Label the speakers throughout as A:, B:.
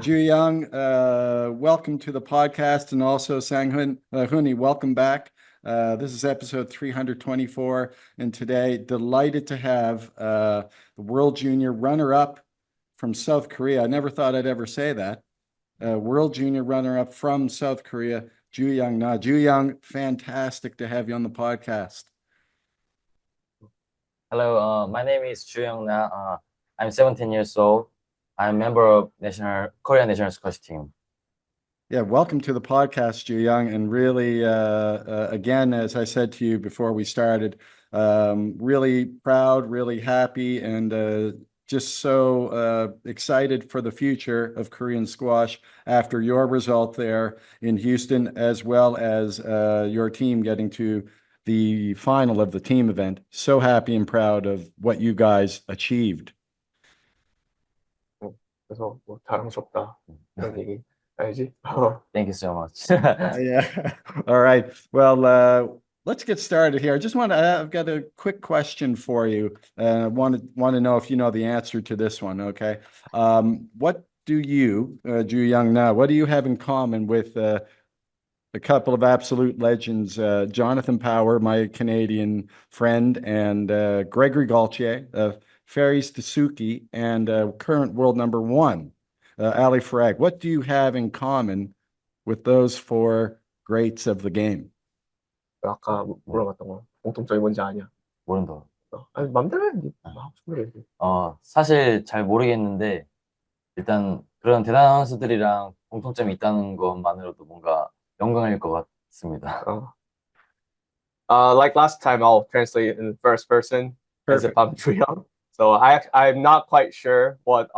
A: Ju Young, welcome to the podcast, and also Sang Huni, welcome back. This is episode 324, and today, delighted to have the World Junior runner-up from South Korea. I never thought I'd ever say that. World Junior runner-up from South Korea, Ju Young Na. Ju Young, fantastic to have you on the podcast.
B: Hello, my name is Ju Young Na. I'm 17 years old. I'm a member of Korean national squash team.
A: Yeah, welcome to the podcast, Ju Young. And really, again, as I said to you before we started, really proud, really happy, and just so excited for the future of Korean squash after your result there in Houston, as well as your team getting to the final of the team event. So happy and proud of what you guys achieved.
C: 그래서 뭐 자랑스럽다 그런 얘기 알지?
B: Thank you so much.
A: Yeah. All right. Well, let's get started here. I just want to, I've got a quick question for you. Want to know if you know the answer to this one. Okay. What do you, Ju Young Na, what do you have in common with a couple of absolute legends, Jonathan Power, my Canadian friend, and Gregory Gaultier, Ferris Tsuki, and current world number one, Ali Farag? What do you have in common with those four greats of the game?
C: 아까 물어봤던 거 공통점이 뭔지 아냐?
B: 모른다.
C: 아니 맘대로 해. 하고 싶은 대로 해.
B: 사실 잘 모르겠는데 일단 그런 대단한 선수들이랑 공통점이 있다는 것만으로도 뭔가 영광일 것 같습니다.
C: Like last time, I'll translate in first person as if
A: Perfect.
C: I'm Ju Young. So I'm not quite sure what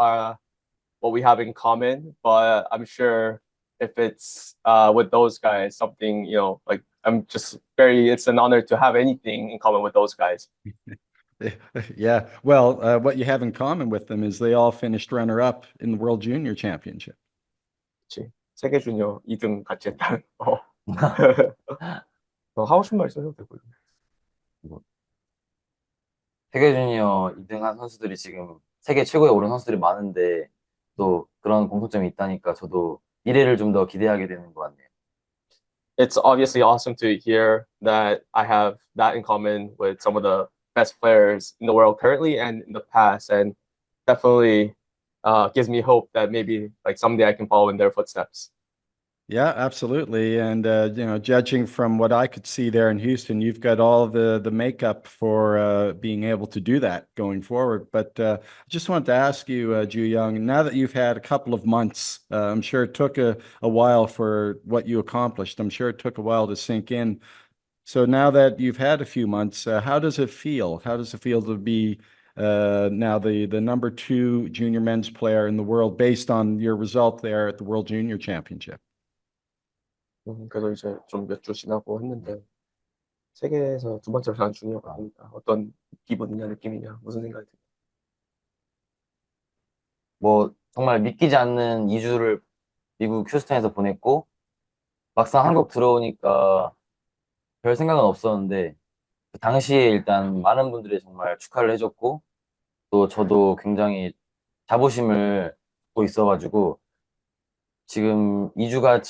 C: we have in common, but I'm sure if it's with those guys, something like it's an honor to have anything in common with those guys.
A: Yeah. Well, what you have in common with them is they all finished runner-up in the World Junior Championship.
C: 그렇지. 세계 주니어 2등 같이 했다는 거. 하고 싶은 말 있어도 되고.
B: 세계 주니어 2등한 선수들이 지금 세계 최고에 오른 선수들이 많은데 또 그런 공통점이 있다니까 저도 미래를 좀 더 기대하게 되는 것 같네요.
C: It's obviously awesome to hear that I have that in common with some of the best players in the world currently and in the past, and definitely gives me hope that maybe like someday I can follow in their footsteps.
A: Yeah, absolutely. And judging from what I could see there in Houston, you've got all the makeup for being able to do that going forward. But I just wanted to ask you, Ju Young, now that you've had a couple of months, I'm sure it took a while for what you accomplished. I'm sure it took a while to sink in. So now that you've had a few months, how does it feel? How does it feel to be now the number 2 junior men's player in the world based on your result there at the World Junior Championship?
C: 그래도 이제 좀 몇 주 지나고 했는데 세계에서 두 번째로 잘한 주니어가 아닙니다. 어떤 기분이냐 느낌이냐 무슨 생각이 드냐?
B: 뭐 정말 믿기지 않는 2주를 미국 휴스턴에서 보냈고 막상 한국 들어오니까 별 생각은 없었는데 그 당시에 일단 많은 분들이 정말 축하를 해줬고 또 저도 굉장히 자부심을 갖고 있어가지고 지금 2주가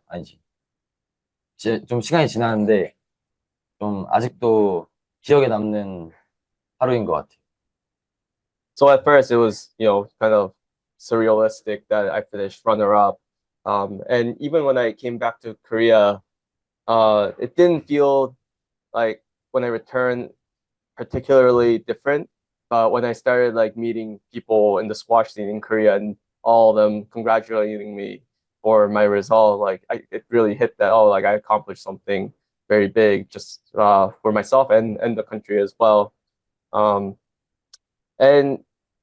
B: 아니지. 좀 시간이 지났는데 좀 아직도 기억에 남는 하루인 것 같아요.
C: So at first it was, kind of surrealistic that I finished runner-up. And even when I came back to Korea, it didn't feel like when I returned particularly different. But when I started like meeting people in the squash scene in Korea and all of them congratulating me for my result, like it really hit that, like I accomplished something very big just for myself and the country as well. And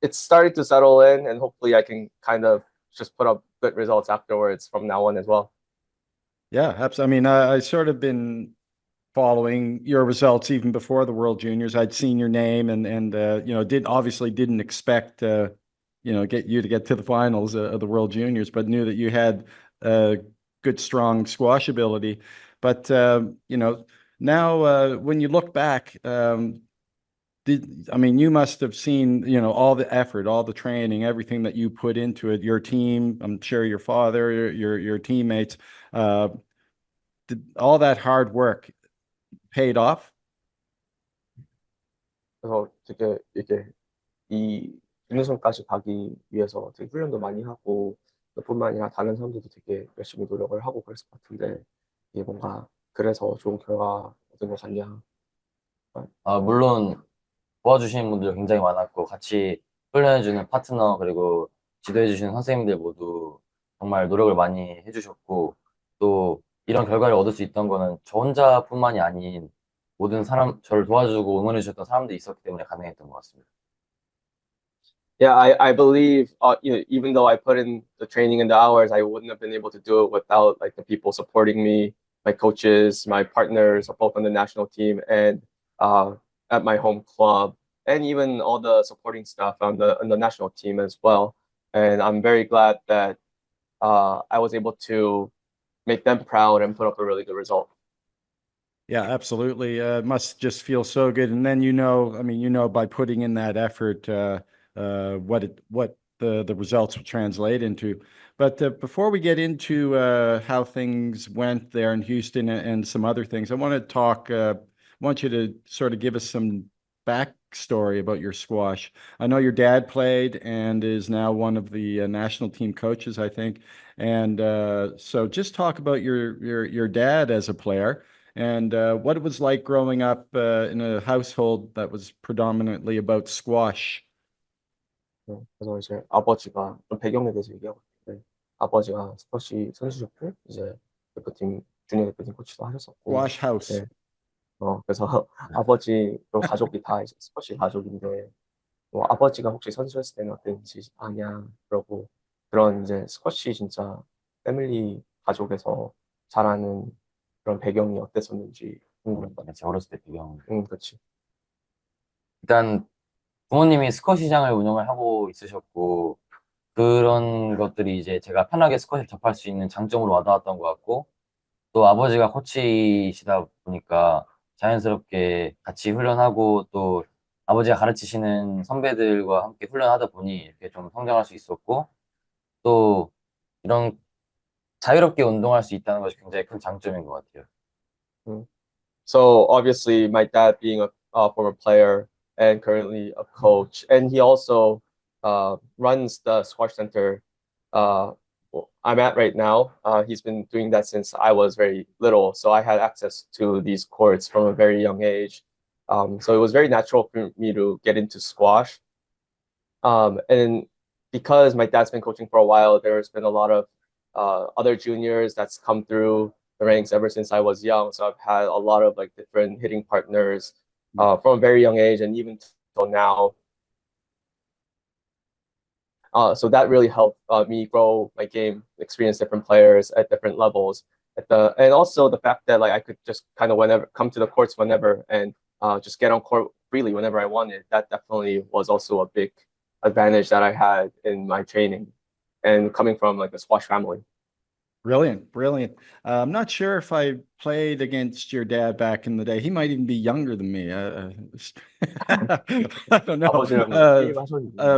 C: it's starting to settle in, and hopefully I can kind of just put up good results afterwards from now on as well.
A: Yeah, absolutely. I mean, I sort of been following your results even before the World Juniors. I'd seen your name and didn't expect get you to get to the finals of the World Juniors, but knew that you had good, strong squash ability. But now when you look back, I mean, you must have seen, you know, all the effort, all the training, everything that you put into it, your team, I'm sure your father, your teammates, did all that hard work paid off?
C: 그래서 되게 이렇게 이 준우승까지 가기 위해서 되게 훈련도 많이 하고 뿐만 아니라 다른 사람들도 되게 열심히 노력을 하고 그랬을 것 같은데 이게 뭔가 그래서 좋은 결과 얻은 것 같냐.
B: 물론 도와주시는 분들 굉장히 많았고, 같이 훈련해주는 파트너, 그리고 지도해주시는 선생님들 모두 정말 노력을 많이 해주셨고, 또 이런 결과를 얻을 수 있던 거는 저 혼자뿐만이 아닌 모든 사람, 저를 도와주고 응원해주셨던 사람들이 있었기 때문에 가능했던 것 같습니다.
C: Yeah, I believe you know, even though I put in the training and the hours, I wouldn't have been able to do it without like the people supporting me, my coaches, my partners, both on the national team and at my home club, and even all the supporting staff on the national team as well. And I'm very glad that I was able to make them proud and put up a really good result.
A: Yeah, absolutely. Must just feel so good. And then, you know, I mean, you know, by putting in that effort, what the results will translate into. But before we get into how things went there in Houston and some other things, I want to talk, want you to sort of give us some backstory about your squash. I know your dad played and is now one of the national team coaches, I think. And so just talk about your dad as a player and what it was like growing up in a household that was predominantly about squash.
C: 그래서 이제 아버지가 좀 배경에 대해서 얘기하고 있는데 아버지가 스쿼시 선수셨고 이제 대표팀 주니어 대표팀 코치도 하셨었고
A: Squash house.
C: 네, 그래서 아버지로 가족이 다 이제 스쿼시 가족인데 뭐 아버지가 혹시 선수였을 때는 어땠는지 아냐 그러고 그런 이제 스쿼시 진짜 패밀리 가족에서 자라는 그런 배경이 어땠었는지 궁금했다.
B: 제 어렸을 때 배경.
C: 그렇지.
B: 일단 부모님이 스쿼시장을 운영을 하고 있으셨고, 그런 것들이 이제 제가 편하게 스쿼시를 접할 수 있는 장점으로 와닿았던 것 같고, 또 아버지가 코치시다 보니까 자연스럽게 같이 훈련하고, 또 아버지가 가르치시는 선배들과 함께 훈련하다 보니 이렇게 좀 성장할 수 있었고, 또 이런 자유롭게 운동할 수 있다는 것이 굉장히 큰 장점인 것 같아요.
C: So obviously, my dad being a former player and currently a coach, and he also runs the squash center I'm at right now. He's been doing that since I was very little, so I had access to these courts from a very young age. So it was very natural for me to get into squash. And because my dad's been coaching for a while, there's been a lot of other juniors that's come through the ranks ever since I was young. So I've had a lot of like different hitting partners from a very young age, and even till now. So that really helped me grow my game, experience different players at different levels. And also the fact that like I could just kind of whenever come to the courts whenever and just get on court freely whenever I wanted. That definitely was also a big advantage that I had in my training, and coming from like a squash family.
A: Brilliant, brilliant. I'm not sure if I played against your dad back in the day. He might even be younger than me. I don't know.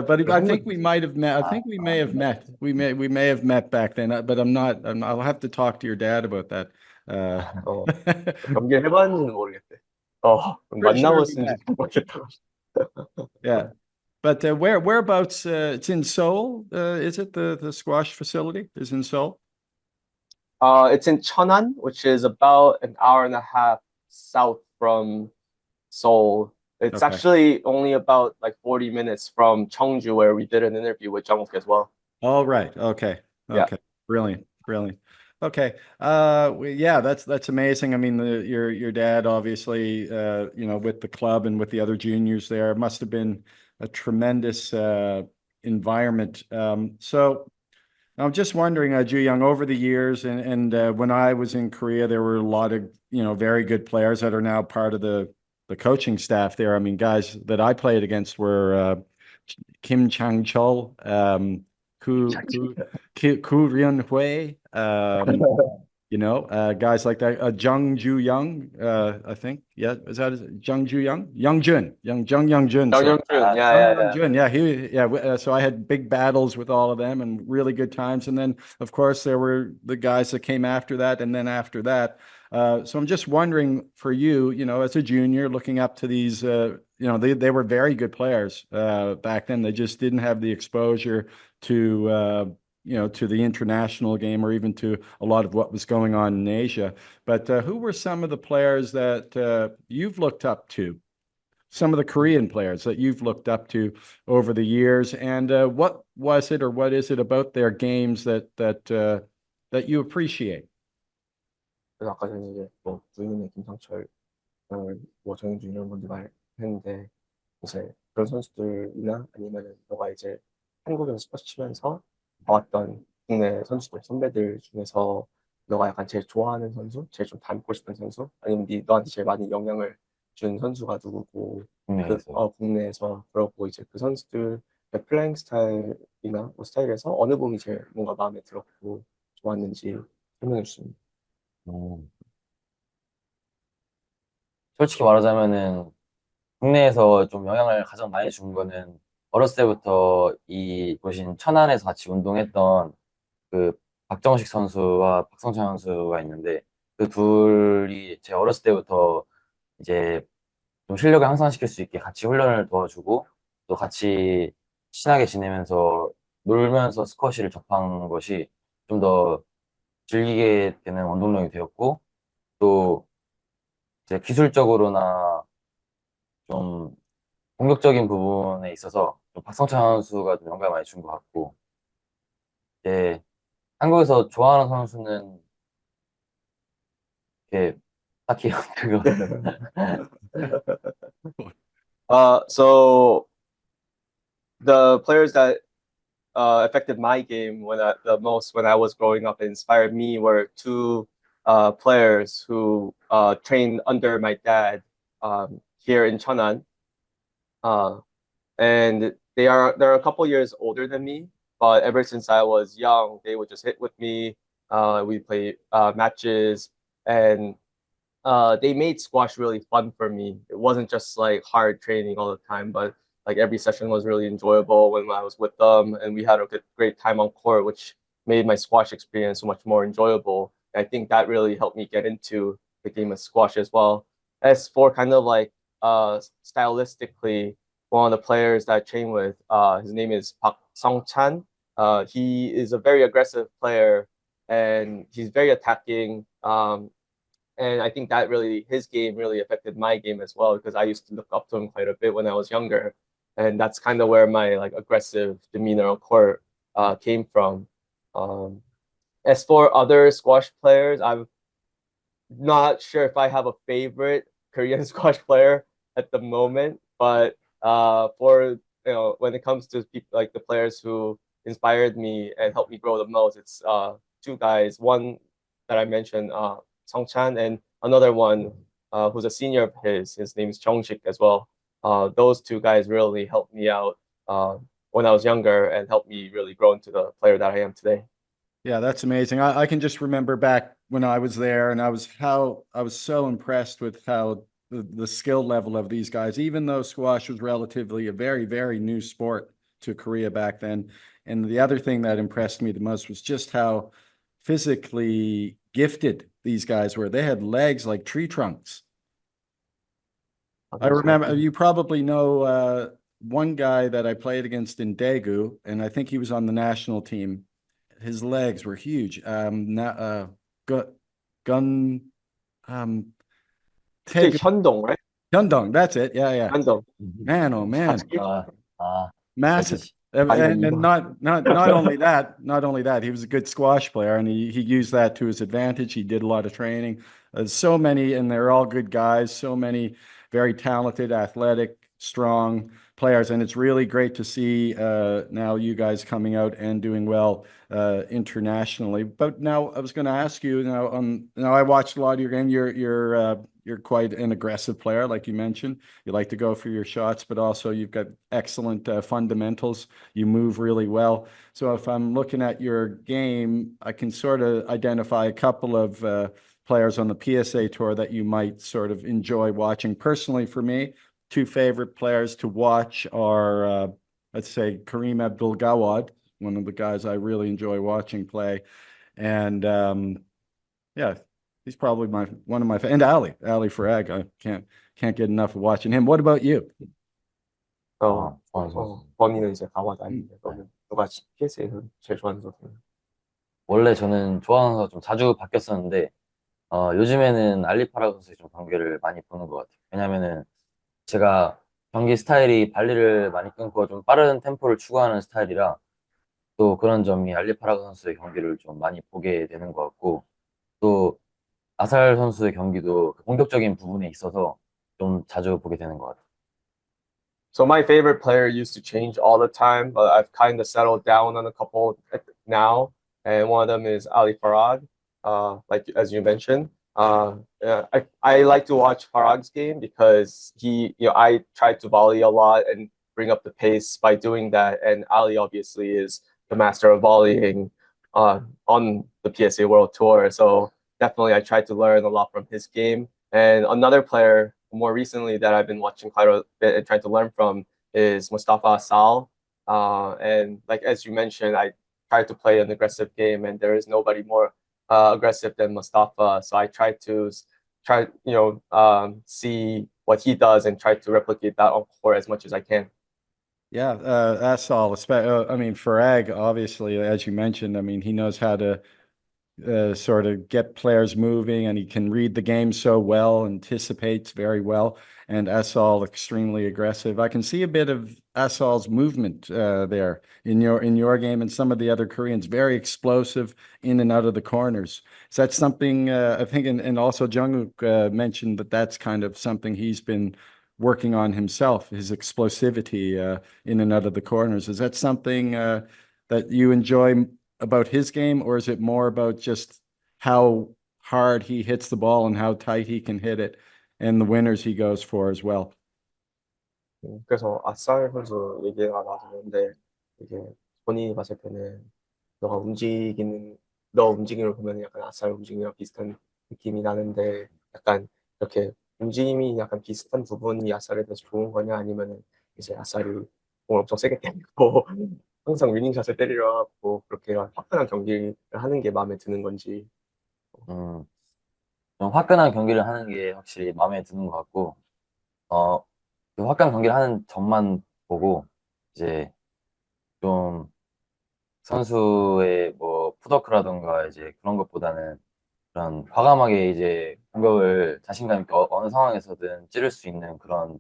A: But I think we might have met. I think we may have met. We may have met back then. But I'll have to talk to your dad about that.
C: 경기를 해봤는지는 모르겠대.
A: Pretty sure we
C: 만나봤는지
A: met.
C: 모르겠다.
A: Yeah. But whereabouts? It's in Seoul. Is it the squash facility is in Seoul?
C: It's in Cheonan, which is about an hour and a half south from Seoul. It's
A: Okay.
C: actually only about like 40 minutes from Cheongju, where we did an interview with Jungkook as well.
A: All right. Okay.
C: Yeah.
A: Okay. Brilliant. Brilliant. Okay. Yeah, that's amazing. I mean, your dad obviously, you know, with the club and with the other juniors there, must have been a tremendous environment. So I'm just wondering, Ju Young, over the years, and when I was in Korea, there were a lot of, you know, very good players that are now part of the coaching staff there. I mean, guys that I played against were Kim Chang-chol, Koo Ryun Hui, Guys like that. Jung Ju Young, I think. Yeah, is that Jung Ju Young? Young Jun. Young Jun.
C: Young
A: So,
C: Jun,
A: Young Jun, so I had big battles with all of them and really good times. And then, of course, there were the guys that came after that, and then after that. So I'm just wondering for you, as a junior, looking up to these, they were very good players back then. They just didn't have the exposure to to the international game or even to a lot of what was going on in Asia. But who were some of the players that you've looked up to? Some of the Korean players that you've looked up to over the years, and what was it or what is it about their games that you appreciate?
C: 그래서 아까 전에 이제 뭐 부인의 김상철, 뭐 정윤주 이런 분들 말했는데 이제 그런 선수들이나 아니면은 너가 이제 한국에서 스포츠 치면서 봐왔던 국내 선수들 선배들 중에서 너가 약간 제일 좋아하는 선수, 제일 좀 닮고 싶은 선수, 아니면 너한테 제일 많이 영향을 준 선수가 누구고
B: 국내에서.
C: 국내에서 그렇고 이제 그 선수들의 플레잉 스타일이나 뭐 스타일에서 어느 부분이 제일 뭔가 마음에 들었고 좋았는지 설명해 주시면.
B: 음. 솔직히 말하자면은 국내에서 좀 영향을 가장 많이 준 거는 어렸을 때부터 이 보신 천안에서 같이 운동했던 그 박정식 선수와 박성찬 선수가 있는데 그 둘이 제 어렸을 때부터 이제 좀 실력을 향상시킬 수 있게 같이 훈련을 도와주고 또 같이 친하게 지내면서 놀면서 스쿼시를 접한 것이 좀 더 즐기게 되는 원동력이 되었고 또 이제 기술적으로나 좀 공격적인 부분에 있어서 좀 박성찬 선수가 좀 영감을 많이 준 것 같고 이제 한국에서 좋아하는 선수는 이렇게 딱히 그거
C: So the players that affected my game the most when I was growing up and inspired me were two players who trained under my dad here in Cheonan. And they're a couple years older than me, but ever since I was young, they would just hit with me. We play matches, and they made squash really fun for me. It wasn't just like hard training all the time, but like every session was really enjoyable when I was with them, and we had a great time on court, which made my squash experience so much more enjoyable. And I think that really helped me get into the game of squash as well. As for kind of like stylistically, one of the players that I train with, his name is Park Song Chan. He is a very aggressive player, and he's very attacking. And I think that really his game really affected my game as well because I used to look up to him quite a bit when I was younger, and that's kind of where my like aggressive demeanor on court came from. As for other squash players, I'm not sure if I have a favorite Korean squash player at the moment, but for when it comes to people like the players who inspired me and helped me grow the most, it's two guys. One that I mentioned, Song Chan, and another one who's a senior of his. His name is Jung Sik as well. Those two guys really helped me out when I was younger and helped me really grow into the player that I am today.
A: Yeah, that's amazing. I can just remember back when I was there, and I was so impressed with how the skill level of these guys, even though squash was relatively a very, very new sport to Korea back then. And the other thing that impressed me the most was just how physically gifted these guys were. They had legs like tree trunks. I remember, you probably know one guy that I played against in Daegu, and I think he was on the national team. His legs were huge. Gun
C: Hyundong, right?
A: Hyundong, that's it. Yeah.
C: Hyundong.
A: Man, oh man. Massive. And not only that, he was a good squash player, and he used that to his advantage. He did a lot of training. So many, and they're all good guys. So many very talented, athletic, strong players, and it's really great to see now you guys coming out and doing well internationally. But now I was going to ask you now I watched a lot of your game. You're quite an aggressive player, like you mentioned. You like to go for your shots, but also you've got excellent fundamentals. You move really well. So if I'm looking at your game, I can sort of identify a couple of players on the PSA Tour that you might sort of enjoy watching. Personally, for me, two favorite players to watch are, let's say, Kareem Abdul-Gawad, one of the guys I really enjoy watching play, and yeah, he's probably one of my and Ali Farag. I can't get enough of watching him. What about you?
B: 좋아하는 선수.
C: 버니는 이제 가와드 아닌데 너는 누가 PS에서 제일 좋아하는 선수?
B: 원래 저는 좋아하는 선수가 좀 자주 바뀌었었는데, 요즘에는 알리파라 선수의 좀 경기를 많이 보는 것 같아요. 왜냐면은 제가 경기 스타일이 발리를 많이 끊고 좀 빠른 템포를 추구하는 스타일이라 또 그런 점이 알리파라 선수의 경기를 좀 많이 보게 되는 것 같고, 또 아살 선수의 경기도 공격적인 부분에 있어서 좀 자주 보게 되는 것 같아요.
C: So my favorite player used to change all the time, but I've kind of settled down on a couple now, and one of them is Ali Farag, like as you mentioned. Yeah, I like to watch Farag's game because I try to volley a lot and bring up the pace by doing that, and Ali obviously is the master of volleying on the PSA World Tour. So definitely, I tried to learn a lot from his game. And another player more recently that I've been watching quite a bit and trying to learn from is Mustafa Sal. And like as you mentioned, I tried to play an aggressive game, and there is nobody more aggressive than Mustafa. So I try to see what he does and try to replicate that on court as much as I can.
A: Yeah, that's all. I mean, Farag, obviously, as you mentioned, I mean, he knows how to sort of get players moving, and he can read the game so well, anticipates very well, and Asal extremely aggressive. I can see a bit of Asal's movement there in your game and some of the other Koreans, very explosive in and out of the corners. Is that something I think, and also Jungkook mentioned that that's kind of something he's been working on himself, his explosivity in and out of the corners. Is that something that you enjoy about his game, or is it more about just how hard he hits the ball and how tight he can hit it and the winners he goes for as well?
C: 그래서 아싸 선수 얘기가 나왔는데 이게 본인이 봤을 때는 너 움직임을 보면 약간 아싸 움직임이랑 비슷한 느낌이 나는데 약간 이렇게 움직임이 약간 비슷한 부분이 아싸에 대해서 좋은 거냐 아니면은 이제 아싸리 공을 엄청 세게 때리고 항상 위닝샷을 때리려 하고 그렇게 화끈한 경기를 하는 게 마음에 드는 건지.
B: 음, 좀 화끈한 경기를 하는 게 확실히 마음에 드는 것 같고, 그 화끈한 경기를 하는 점만 보고, 이제 좀 선수의 뭐 풋워크라던가 이제 그런 것보다는 그런 과감하게 이제 공격을 자신감 있게 어느 상황에서든 찌를 수 있는 그런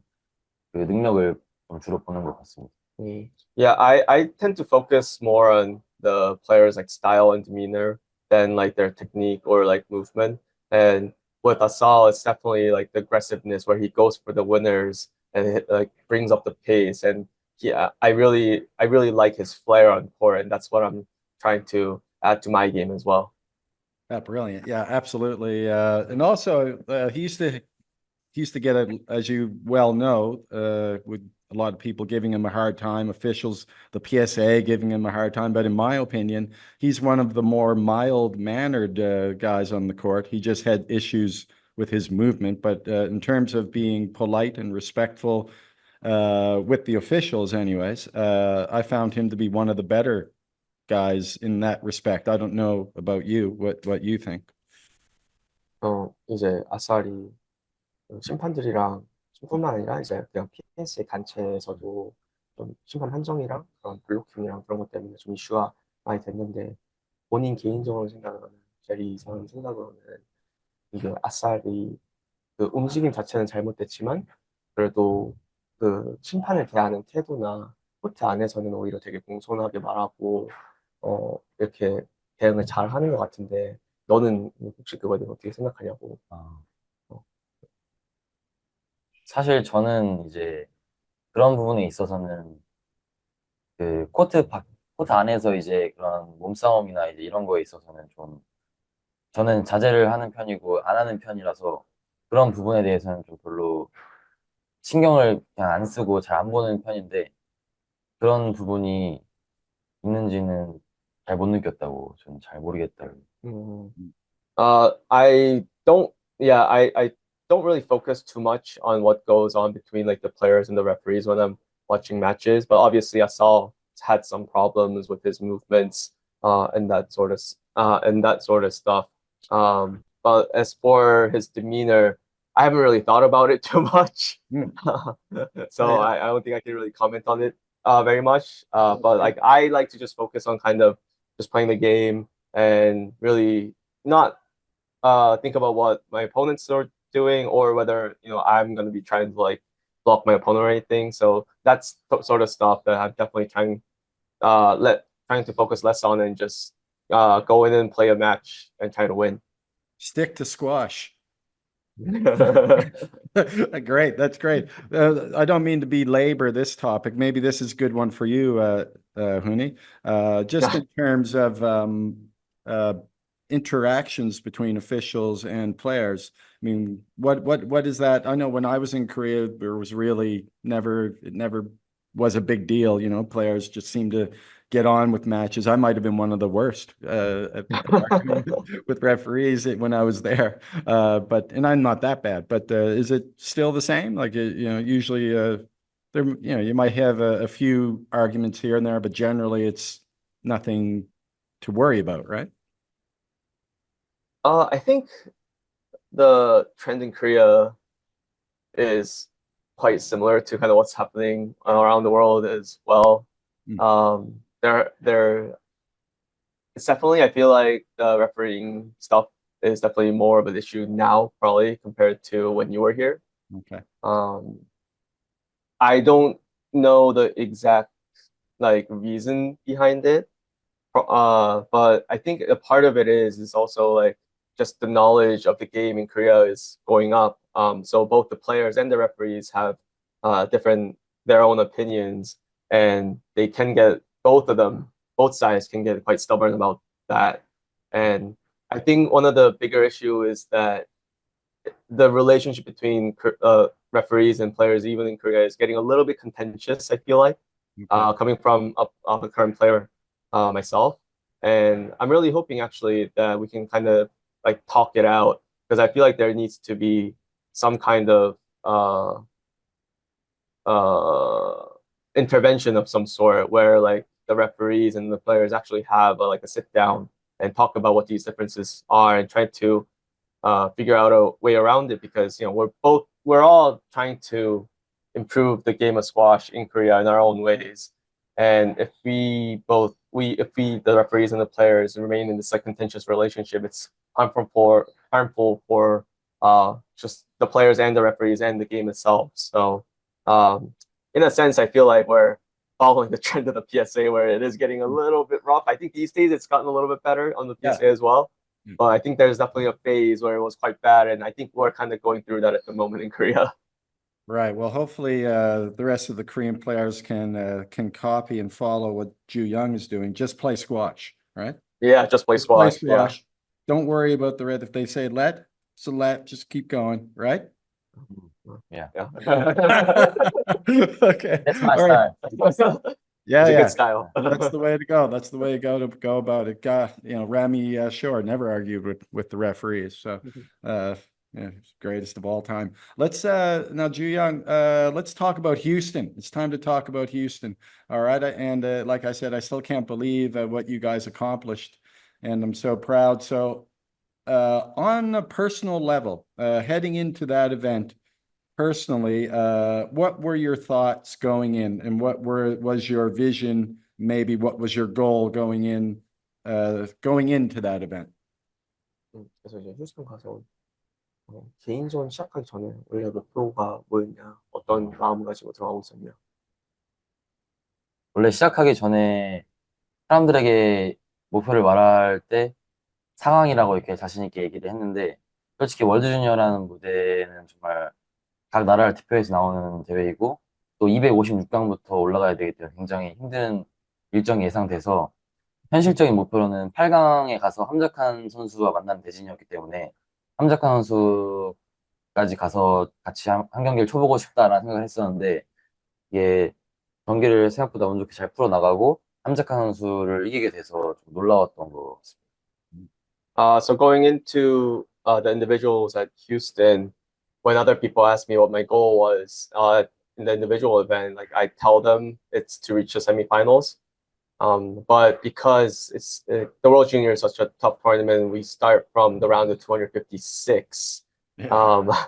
B: 그 능력을 좀 주로 보는 것 같습니다.
C: Yeah, I tend to focus more on the players like style and demeanor than like their technique or like movement. And with Asal, it's definitely like the aggressiveness where he goes for the winners and it like brings up the pace. And yeah, I really like his flair on court, and that's what I'm trying to add to my game as well.
A: Yeah, brilliant. Yeah, absolutely. And also, he used to get it, as you well know, with a lot of people giving him a hard time, officials, the PSA giving him a hard time. But in my opinion, he's one of the more mild-mannered guys on the court. He just had issues with his movement. But in terms of being polite and respectful with the officials, anyways, I found him to be one of the better guys in that respect. I don't know about you, what you think.
C: 이제 아싸리 심판들이랑 심뿐만 아니라 이제 그냥 PS의 단체에서도 좀 심판 판정이랑 그런 블로킹이랑 그런 것 때문에 좀 이슈가 많이 됐는데 본인 개인적으로 생각하는 제리 이상한 생각으로는 이게 아싸리 그 움직임 자체는 잘못됐지만 그래도 그 심판을 대하는 태도나 코트 안에서는 오히려 되게 공손하게 말하고 이렇게 대응을 잘 하는 것 같은데 너는 혹시 그거에 대해서 어떻게 생각하냐고.
B: 사실 저는 이제 그런 부분에 있어서는 그 코트 안에서 이제 그런 몸싸움이나 이제 이런 거에 있어서는 좀 저는 자제를 하는 편이고 안 하는 편이라서 그런 부분에 대해서는 좀 별로 신경을 그냥 안 쓰고 잘 안 보는 편인데 그런 부분이 있는지는 잘 못 느꼈다고 저는 잘 모르겠다고.
C: Mm. I don't, yeah, I don't really focus too much on what goes on between like the players and the referees when I'm watching matches, but obviously Asal had some problems with his movements, and that sort of stuff. But as for his demeanor, I haven't really thought about it too much.
A: Mm.
C: So
A: Yeah.
C: I don't think I can really comment on it very much. But like I like to just focus on kind of just playing the game and really not think about what my opponents are doing or whether I'm going to be trying to like block my opponent or anything. So that's sort of stuff that I'm definitely trying to focus less on and just go in and play a match and try to win.
A: Stick to squash. Great, that's great. I don't mean to belabor this topic. Maybe this is a good one for you, Huni. Just in terms of uh, interactions between officials and players. I mean, what is that? I know when I was in Korea, there was really it never was a big deal. You know, players just seemed to get on with matches. I might have been one of the worst at arguing with referees when I was there. And I'm not that bad, but is it still the same? Like, usually there, you might have a few arguments here and there, but generally it's nothing to worry about, right?
C: I think the trend in Korea is quite similar to kind of what's happening around the world as well.
A: Mm.
C: There it's definitely, I feel like the refereeing stuff is definitely more of an issue now, probably compared to when you were here.
A: Okay.
C: I don't know the exact like reason behind it. But I think a part of it is also like just the knowledge of the game in Korea is going up. So both the players and the referees have different their own opinions, and they can get both sides can get quite stubborn about that. And I think one of the bigger issue is that the relationship between referees and players, even in Korea, is getting a little bit contentious. I feel like
A: Okay.
C: coming from a current player myself. And I'm really hoping actually that we can kind of like talk it out because I feel like there needs to be some kind of uh, intervention of some sort where like the referees and the players actually have like a sit down and talk about what these differences are and try to figure out a way around it because we're all trying to improve the game of squash in Korea in our own ways. And if the referees and the players remain in this like contentious relationship, it's harmful for just the players and the referees and the game itself. So in a sense, I feel like we're following the trend of the PSA where it is getting a little bit rough. I think these days it's gotten a little bit better on the PSA as well. But I think there's definitely a phase where it was quite bad, and I think we're kind of going through that at the moment in Korea.
A: Right. Well, hopefully, the rest of the Korean players can copy and follow what Ju Young is doing. Just play squash, right?
C: Yeah, just play
A: Just play
C: squash. Yeah.
A: squash. Don't worry about the red. If they say let, it's a let. Just keep going, right?
B: Yeah,
C: Yeah.
A: Okay.
B: that's my
A: All right.
B: style.
A: Yeah,
C: It's a
A: yeah.
C: good style.
A: That's the way to go. That's the way to go about it. Rami Shore never argued with the referees. So, yeah, he's greatest of all time. Let's now, Ju Young, let's talk about Houston. It's time to talk about Houston. All right, and like I said, I still can't believe what you guys accomplished, and I'm so proud. So, on a personal level, heading into that event. Personally, what were your thoughts going in, and was your vision? Maybe what was your goal going into that event?
C: 그래서 이제 휴스턴 가서 개인전 시작하기 전에 원래 목표가 뭐였냐, 어떤 마음을 가지고 들어가고 있었냐.
B: 원래 시작하기 전에 사람들에게 목표를 말할 때 상황이라고 이렇게 자신 있게 얘기를 했는데 솔직히 월드 주니어라는 무대는 정말 각 나라를 대표해서 나오는 대회이고 또 256강부터 올라가야 되기 때문에 굉장히 힘든 일정이 예상돼서 현실적인 목표로는 8강에 가서 함자칸 선수와 만나는 대진이었기 때문에 함자칸 선수까지 가서 같이 한 경기를 쳐보고 싶다라는 생각을 했었는데 이게 경기를 생각보다 운 좋게 잘 풀어나가고 함자칸 선수를 이기게 돼서 좀 놀라웠던 것 같습니다.
C: So going into the individuals at Houston, when other people ask me what my goal was in the individual event, like I tell them it's to reach the semifinals. But because the World Junior is such a tough tournament, we start from the round of 256.
A: Yeah.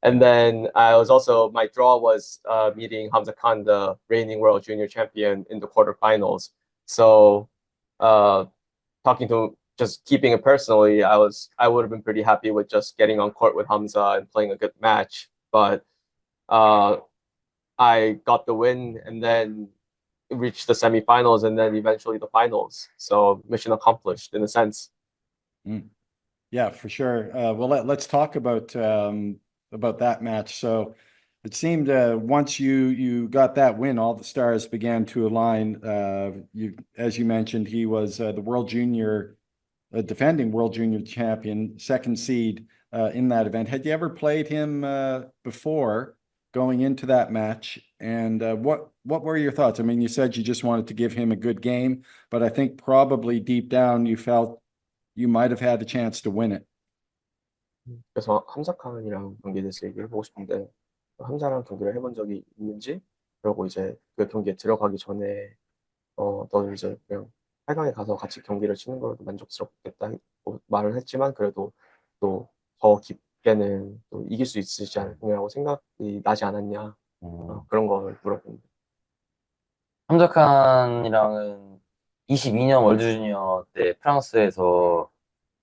C: And then I was also my draw was meeting Hamza Khan, the reigning World Junior champion, in the quarterfinals. So talking to just keeping it personally, I would have been pretty happy with just getting on court with Hamza and playing a good match. But I got the win and then reached the semifinals and then eventually the finals. So mission accomplished in a sense.
A: Yeah, for sure. Well, let's talk about that match. So it seemed once you got that win, all the stars began to align. As you mentioned, he was the World Junior, defending World Junior champion, second seed in that event. Had you ever played him before going into that match? And what were your thoughts? I mean, you said you just wanted to give him a good game, but I think probably deep down you felt you might have had a chance to win it.
C: 그래서 함사칸이랑 경기에 대해서 얘기를 해보고 싶은데 함사랑 경기를 해본 적이 있는지 그리고 이제 그 경기에 들어가기 전에 너는 이제 그냥 8강에 가서 같이 경기를 치는 걸로도 만족스럽겠다 말을 했지만 그래도 또 더 깊게는 또 이길 수 있지 않느냐고 생각이 나지 않았냐 그런 걸 물어봅니다.
B: 함자칸이랑은 22년 월드 주니어 때 프랑스에서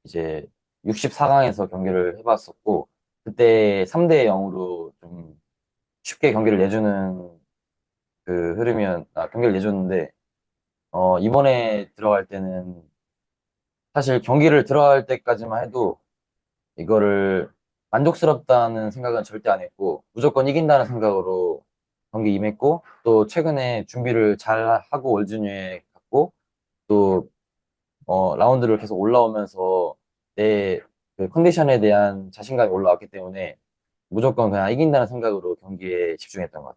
B: 이제 64강에서 경기를 해봤었고 그때 3대 0으로 좀 쉽게 경기를 내주는 그 경기를 내줬는데 이번에 들어갈 때는 사실 경기를 들어갈 때까지만 해도 이거를 만족스럽다는 생각은 절대 안 했고 무조건 이긴다는 생각으로 경기 임했고 또 최근에 준비를 잘 하고 월주니어에 갔고 또 라운드를 계속 올라오면서 내 그 컨디션에 대한 자신감이 올라왔기 때문에 무조건 그냥 이긴다는 생각으로 경기에 집중했던 것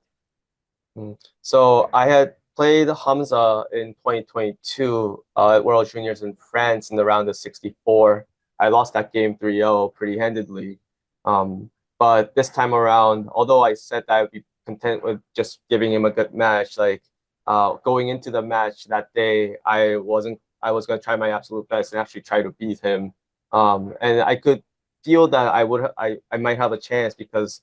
B: 같아요.
C: So I had played Hamza in 2022 at World Juniors in France in the round of 64. I lost that game 3-0 pretty handedly. But this time around, although I said that I would be content with just giving him a good match, like going into the match that day, I was going to try my absolute best and actually try to beat him. And I could feel that I might have a chance because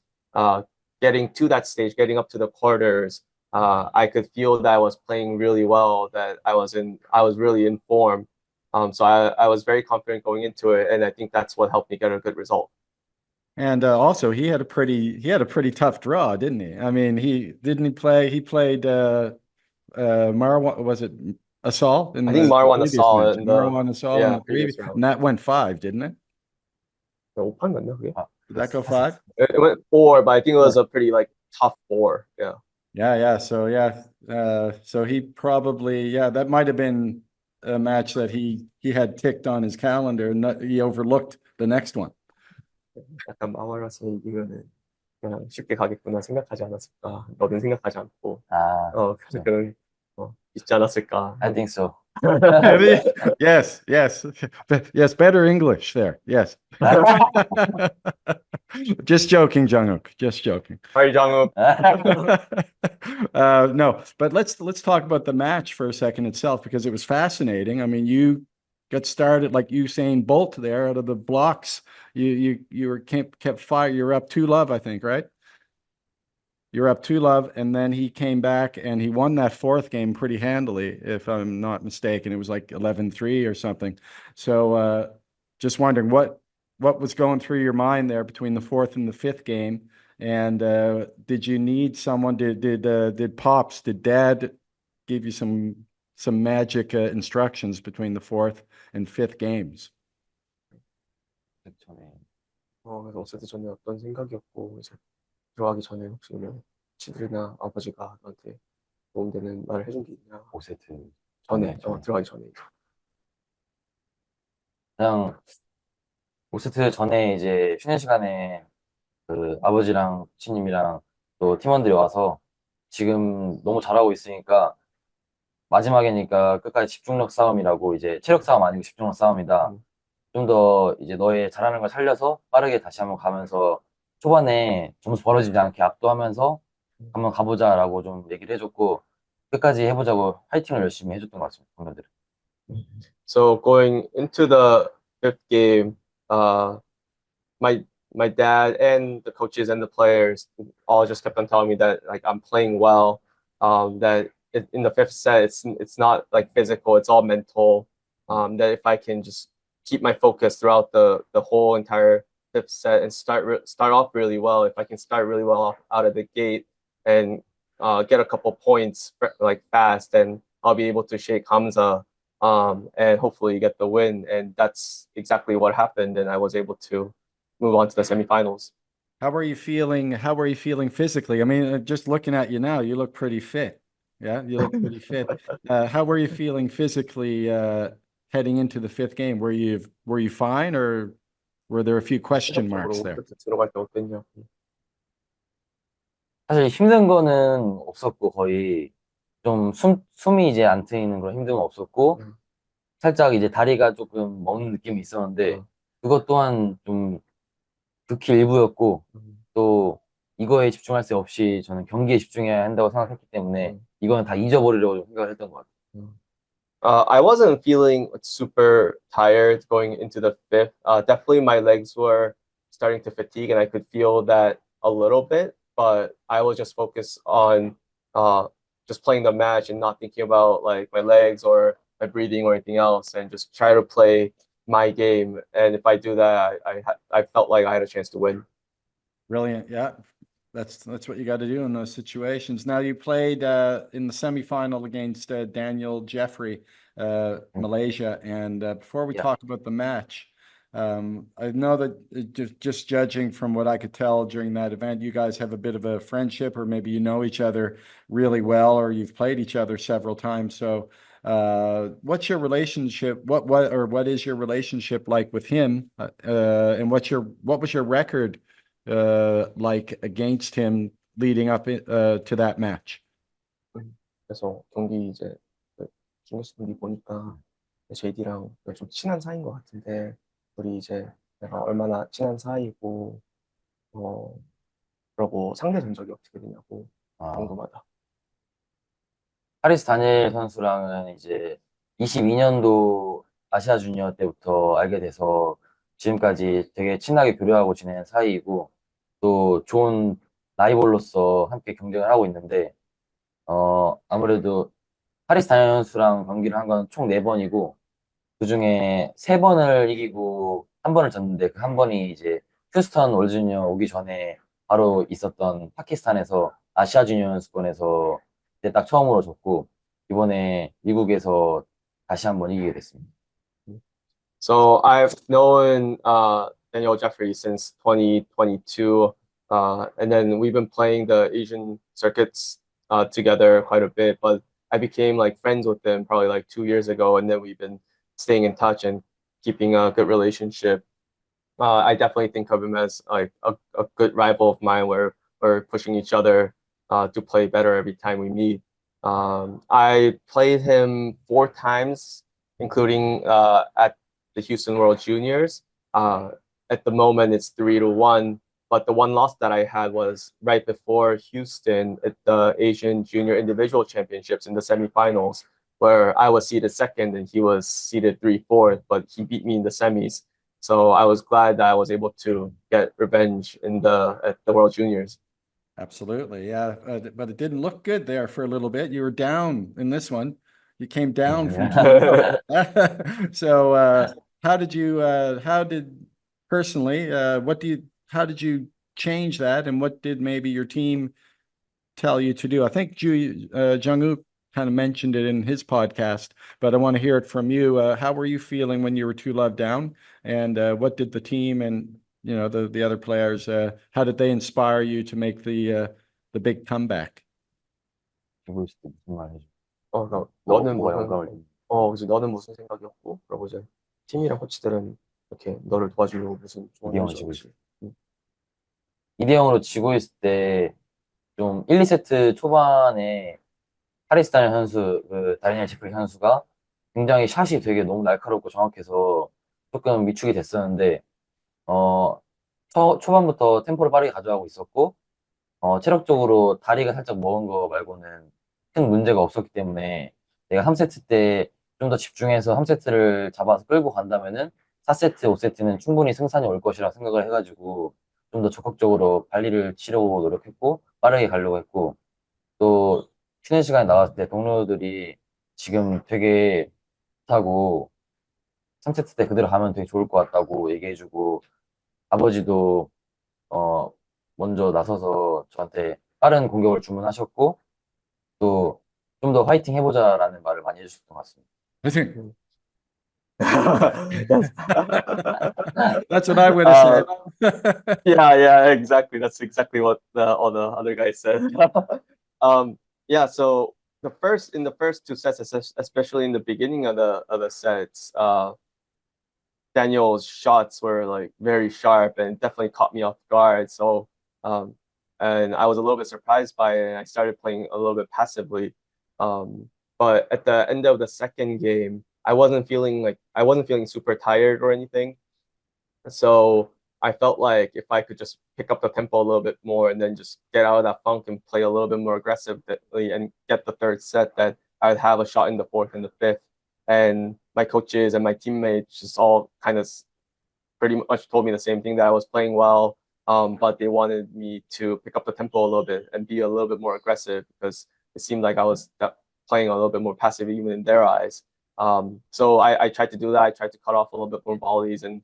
C: getting to that stage, getting up to the quarters, I could feel that I was playing really well, that I was really in form. So I was very confident going into it, and I think that's what helped me get a good result.
A: And also he had a pretty tough draw, didn't he? I mean, he played Marwan, was it Asal?
C: I think Marwan Asal in the
A: Marwan Asal in the
C: previous
A: previous,
C: round.
A: and that went 5, didn't it?
C: 5판 갔나 그게?
A: Did that go 5?
C: It went 4, but I think it was a pretty like tough 4. Yeah.
A: Yeah. So he probably, that might have been a match that he had ticked on his calendar and he overlooked the next one.
C: 약간 마와라서 이기면은 그냥 쉽게 가겠구나 생각하지 않았을까? 너는 생각하지 않고 그래서 그런 있지 않았을까?
B: I think so.
A: Yes. Better English there. Yes. Just joking, Jungkook. Just joking.
C: Hi, Jungkook.
A: No, but let's talk about the match for a second itself because it was fascinating. I mean, you got started like Usain Bolt there out of the blocks. You were kept fire. You're up 2-love, I think, right? You're up 2-love, and then he came back and he won that fourth game pretty handily, if I'm not mistaken. It was like 11-3 or something. So just wondering what was going through your mind there between the fourth and the fifth game, and did you need someone? Did Dad give you some magic instructions between the fourth and fifth games?
C: 그래서 어쨌든 전에 어떤 생각이었고 이제 들어가기 전에 혹시 코치들이나 아버지가 너한테 도움되는 말을 해준 게 있냐?
B: 5세트
C: 전에,
B: 전에.
C: 들어가기 전에.
B: 그냥 5세트 전에 이제 쉬는 시간에 그 아버지랑 코치님이랑 또 팀원들이 와서 지금 너무 잘하고 있으니까 마지막이니까 끝까지 집중력 싸움이라고 이제 체력 싸움 아니고 집중력 싸움이다.
C: 음.
B: 좀 더 이제 너의 잘하는 걸 살려서 빠르게 다시 한번 가면서 초반에 점수 벌어지지 않게 압도하면서 한번 가보자라고 좀 얘기를 해줬고 끝까지 해보자고 파이팅을 열심히 해줬던 것 같습니다. 선배들.
C: So going into the fifth game, my my dad and the coaches and the players all just kept on telling me that like I'm playing well. That in the fifth set, it's not like physical; it's all mental. That if I can just keep my focus throughout the whole entire fifth set and start off really well, if I can start really well out of the gate and get a couple points like fast, then I'll be able to shake Hamza and hopefully get the win. And that's exactly what happened. And I was able to move on to the semifinals.
A: How are you feeling? How are you feeling physically? I mean, just looking at you now, you look pretty fit. Yeah, you look pretty fit. How were you feeling physically heading into the fifth game? Were you fine, or were there a few question marks there?
C: 들어갈 때 어땠냐?
B: 사실 힘든 거는 없었고 거의 좀 숨이 이제 안 트이는 그런 힘든 건 없었고 살짝 이제 다리가 조금 먹는 느낌이 있었는데 그것 또한 좀 극히 일부였고 또 이거에 집중할 새 없이 저는 경기에 집중해야 한다고 생각했기 때문에 이거는 다 잊어버리려고 좀 생각을 했던 것 같아요.
C: I wasn't feeling super tired going into the fifth. Definitely my legs were starting to fatigue and I could feel that a little bit, but I was just focused on just playing the match and not thinking about like my legs or my breathing or anything else and just try to play my game. And if I do that, I felt like I had a chance to win.
A: Brilliant. Yeah. That's what you got to do in those situations. Now you played in the semifinal against Daniel Jeffrey, Malaysia. And before we
B: Yeah.
A: talk about the match, I know that just judging from what I could tell during that event, you guys have a bit of a friendship, or maybe you know each other really well, or you've played each other several times. So what's your relationship? What is your relationship like with him? And what was your record like against him leading up to that match?
C: 그래서 경기 이제 중계수 경기 보니까 JD랑 좀 친한 사이인 것 같은데 우리 이제 내가 얼마나 친한 사이고 그러고 상대 전적이 어떻게 되냐고 궁금하다.
B: 하리스 다니엘 선수랑은 이제 22년도 아시아 주니어 때부터 알게 돼서 지금까지 되게 친하게 교류하고 지내는 사이이고 또 좋은 라이벌로서 함께 경쟁을 하고 있는데 아무래도 하리스 다니엘 선수랑 경기를 한 건 총 4번이고 그중에 3번을 이기고 1번을 졌는데 그 한 번이 이제 휴스턴 월드 주니어 오기 전에 바로 있었던 파키스탄에서 아시아 주니어 연습권에서 그때 딱 처음으로 졌고 이번에 미국에서 다시 한번 이기게 됐습니다.
C: So I've known Daniel Jeffrey since 2022, and then we've been playing the Asian circuits together quite a bit. But I became like friends with him probably like 2 years ago, and then we've been staying in touch and keeping a good relationship. I definitely think of him as like a good rival of mine, where we're pushing each other to play better every time we meet. I played him 4 times, including at the Houston World Juniors. At the moment, it's 3-1. But the one loss that I had was right before Houston at the Asian Junior Individual Championships in the semifinals, where I was seeded second and he was seeded 3-4, but he beat me in the semis. So I was glad that I was able to get revenge at the World Juniors.
A: Absolutely, yeah, but it didn't look good there for a little bit. You were down in this one. You came down from 2-0. So how did you personally how did you change that, and what did maybe your team tell you to do? I think Jung-Wook kind of mentioned it in his podcast, but I want to hear it from you. How were you feeling when you were 2-love down, and what did the team and the other players, how did they inspire you to make the the big comeback?
B: 지고 있을 때 무슨 말 해줘?
C: 그러니까
B: 뭐,
C: 너는
B: 뭐가
C: 무슨
B: 영감을
C: 그치, 너는 무슨 생각이었고, 그리고 이제 팀이랑 코치들은 이렇게 너를 도와주려고 무슨 조언을
B: 이대형을
C: 해줘,
B: 지고
C: 혹시?
B: 2대 0으로 지고 있을 때 좀 1, 2세트 초반에 하리스 다니엘 선수, 다니엘 제프리 선수가 굉장히 샷이 되게 너무 날카롭고 정확해서 조금 위축이 됐었는데, 어, 초반부터 템포를 빠르게 가져가고 있었고, 체력적으로 다리가 살짝 먹은 거 말고는 큰 문제가 없었기 때문에 내가 3세트 때 좀 더 집중해서 3세트를 잡아서 끌고 간다면은 4세트, 5세트는 충분히 승산이 올 것이라 생각을 해가지고 좀 더 적극적으로 발리를 치려고 노력했고 빠르게 가려고 했고 또 쉬는 시간에 나왔을 때 동료들이 지금 되게 좋다고 3세트 때 그대로 가면 되게 좋을 것 같다고 얘기해주고 아버지도 어 먼저 나서서 저한테 빠른 공격을 주문하셨고 또 좀 더 화이팅 해보자라는 말을 많이 해주셨던 것 같습니다.
A: I think
C: Yes.
A: that's what I would have said.
C: Yeah, exactly. That's exactly what all the other guys said. Yeah. So in the first two sets, especially in the beginning of the sets, Daniel's shots were like very sharp and definitely caught me off guard. So, um, and I was a little bit surprised by it. And I started playing a little bit passively. But at the end of the second game, I wasn't feeling super tired or anything. So I felt like if I could just pick up the tempo a little bit more and then just get out of that funk and play a little bit more aggressively and get the third set, that I'd have a shot in the fourth and the fifth. And my coaches and my teammates just all kind of pretty much told me the same thing, that I was playing well, but they wanted me to pick up the tempo a little bit and be a little bit more aggressive because it seemed like I was playing a little bit more passive even in their eyes. So I tried to do that. I tried to cut off a little bit more volleys and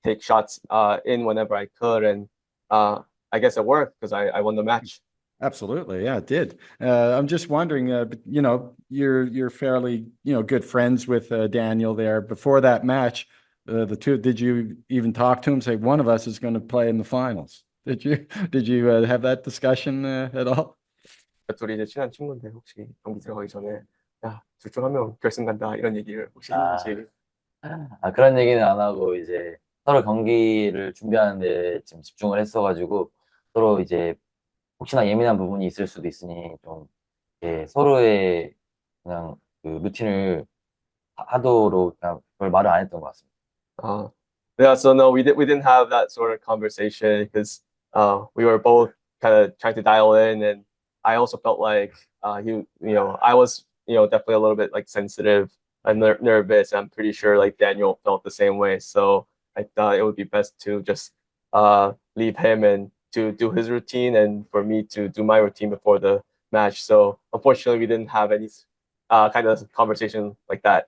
C: take shots in whenever I could, and I guess it worked because I won the match.
A: Absolutely, yeah, it did. I'm just wondering, but, you're fairly, good friends with Daniel there. Before that match, the two, did you even talk to him? Say one of us is going to play in the finals. Did you have that discussion at all?
C: 둘이 이제 친한 친구인데 혹시 경기 들어가기 전에 야, 둘 중 한 명 결승 간다 이런 얘기를 혹시
B: 아,
C: 했는지.
B: 그런 얘기는 안 하고 이제 서로 경기를 준비하는데 지금 집중을 했어가지고 서로 이제 혹시나 예민한 부분이 있을 수도 있으니 좀 서로의 그냥 그 루틴을 하도록 그냥 별 말을 안 했던 것 같습니다.
C: Yeah, so no, we didn't have that sort of conversation because we were both kind of trying to dial in, and I also felt like I was definitely a little bit like sensitive and nervous. I'm pretty sure like Daniel felt the same way, so I thought it would be best to just leave him and to do his routine, and for me to do my routine before the match. So unfortunately, we didn't have any kind of conversation like that.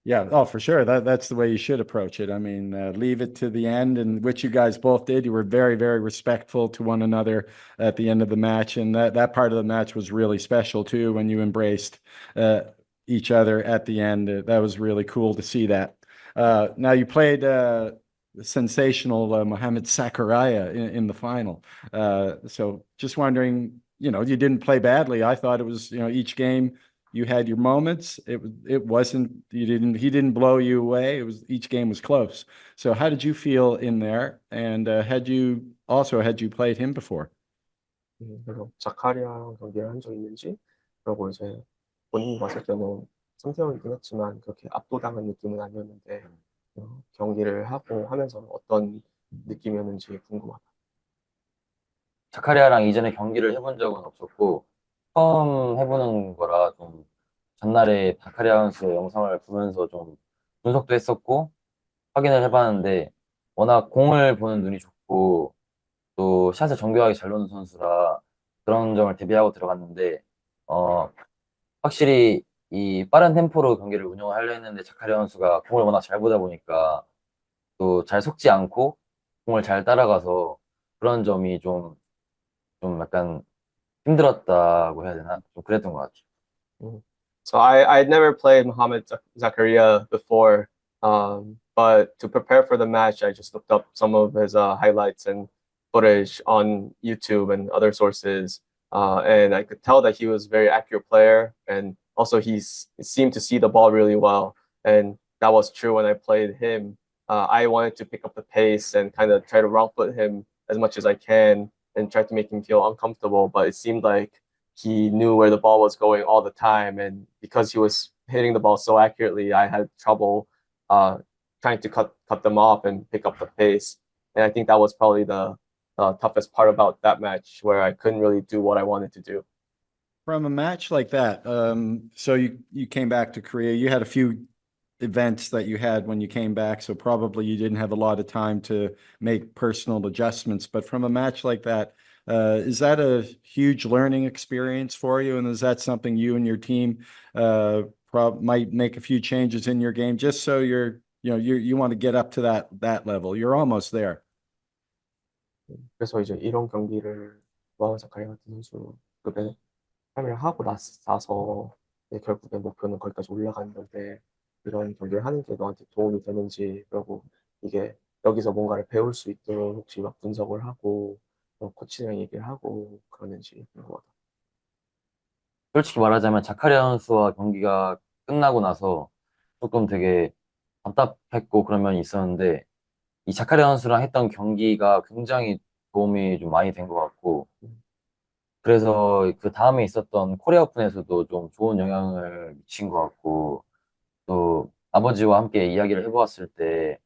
A: Yeah, oh, for sure. That's the way you should approach it. I mean, leave it to the end, and which you guys both did. You were very, very respectful to one another at the end of the match, and that part of the match was really special too. When you embraced each other at the end, that was really cool to see that. Now you played sensational Mohamed Sakaraya in the final. So just wondering, you didn't play badly. I thought it was, each game you had your moments. It wasn't, he didn't blow you away. Each game was close. So how did you feel in there? And had you played him before?
C: 그래서 자카리아랑 경기를 한 적 있는지, 그리고 이제 본인이 봤을 때는 성태형이긴 했지만 그렇게 압도당한 느낌은 아니었는데 경기를 하고 하면서 어떤 느낌이었는지 궁금하다.
B: 자카리아랑 이전에 경기를 해본 적은 없었고 처음 해보는 거라 좀 전날에 자카리아 선수의 영상을 보면서 좀 분석도 했었고 확인을 해봤는데 워낙 공을 보는 눈이 좋고 또 샷을 정교하게 잘 놓는 선수라 그런 점을 대비하고 들어갔는데 어, 확실히 이 빠른 템포로 경기를 운영을 하려 했는데 자카리아 선수가 공을 워낙 잘 보다 보니까 또 잘 속지 않고 공을 잘 따라가서 그런 점이 좀 약간 힘들었다고 해야 되나? 좀 그랬던 것 같아요.
C: So I'd never played Mohamed Zakaria before, but to prepare for the match, I just looked up some of his highlights, and footage on YouTube and other sources. And I could tell that he was a very accurate player. And also he seemed to see the ball really well. And that was true when I played him. I wanted to pick up the pace and kind of try to wrong foot him as much as I can and try to make him feel uncomfortable. But it seemed like he knew where the ball was going all the time. And because he was hitting the ball so accurately, I had trouble trying to cut them off and pick up the pace. And I think that was probably the toughest part about that match, where I couldn't really do what I wanted to do.
A: From a match like that, so you came back to Korea. You had a few events that you had when you came back, so probably you didn't have a lot of time to make personal adjustments. But from a match like that, is that a huge learning experience for you? And is that something you and your team might make a few changes in your game just so you want to get up to that level? You're almost there.
C: 그래서 이제 이런 경기를 와우 자카리아 같은 선수급에 참여를 하고 나서 이제 결국에 목표는 거기까지 올라가는 건데 이런 경기를 하는 게 너한테 도움이 되는지, 그리고 이게 여기서 뭔가를 배울 수 있도록 혹시 막 분석을 하고 코치랑 얘기를 하고 그러는지 그런 것 같아요.
B: 솔직히 말하자면 자카리아 선수와 경기가 끝나고 나서 조금 되게 답답했고 그런 면이 있었는데 이 자카리아 선수랑 했던 경기가 굉장히 도움이 좀 많이 된 것 같고 그래서 그 다음에 있었던 코리아 오픈에서도 좀 좋은 영향을 미친 것 같고 또 아버지와 함께 이야기를 해보았을 때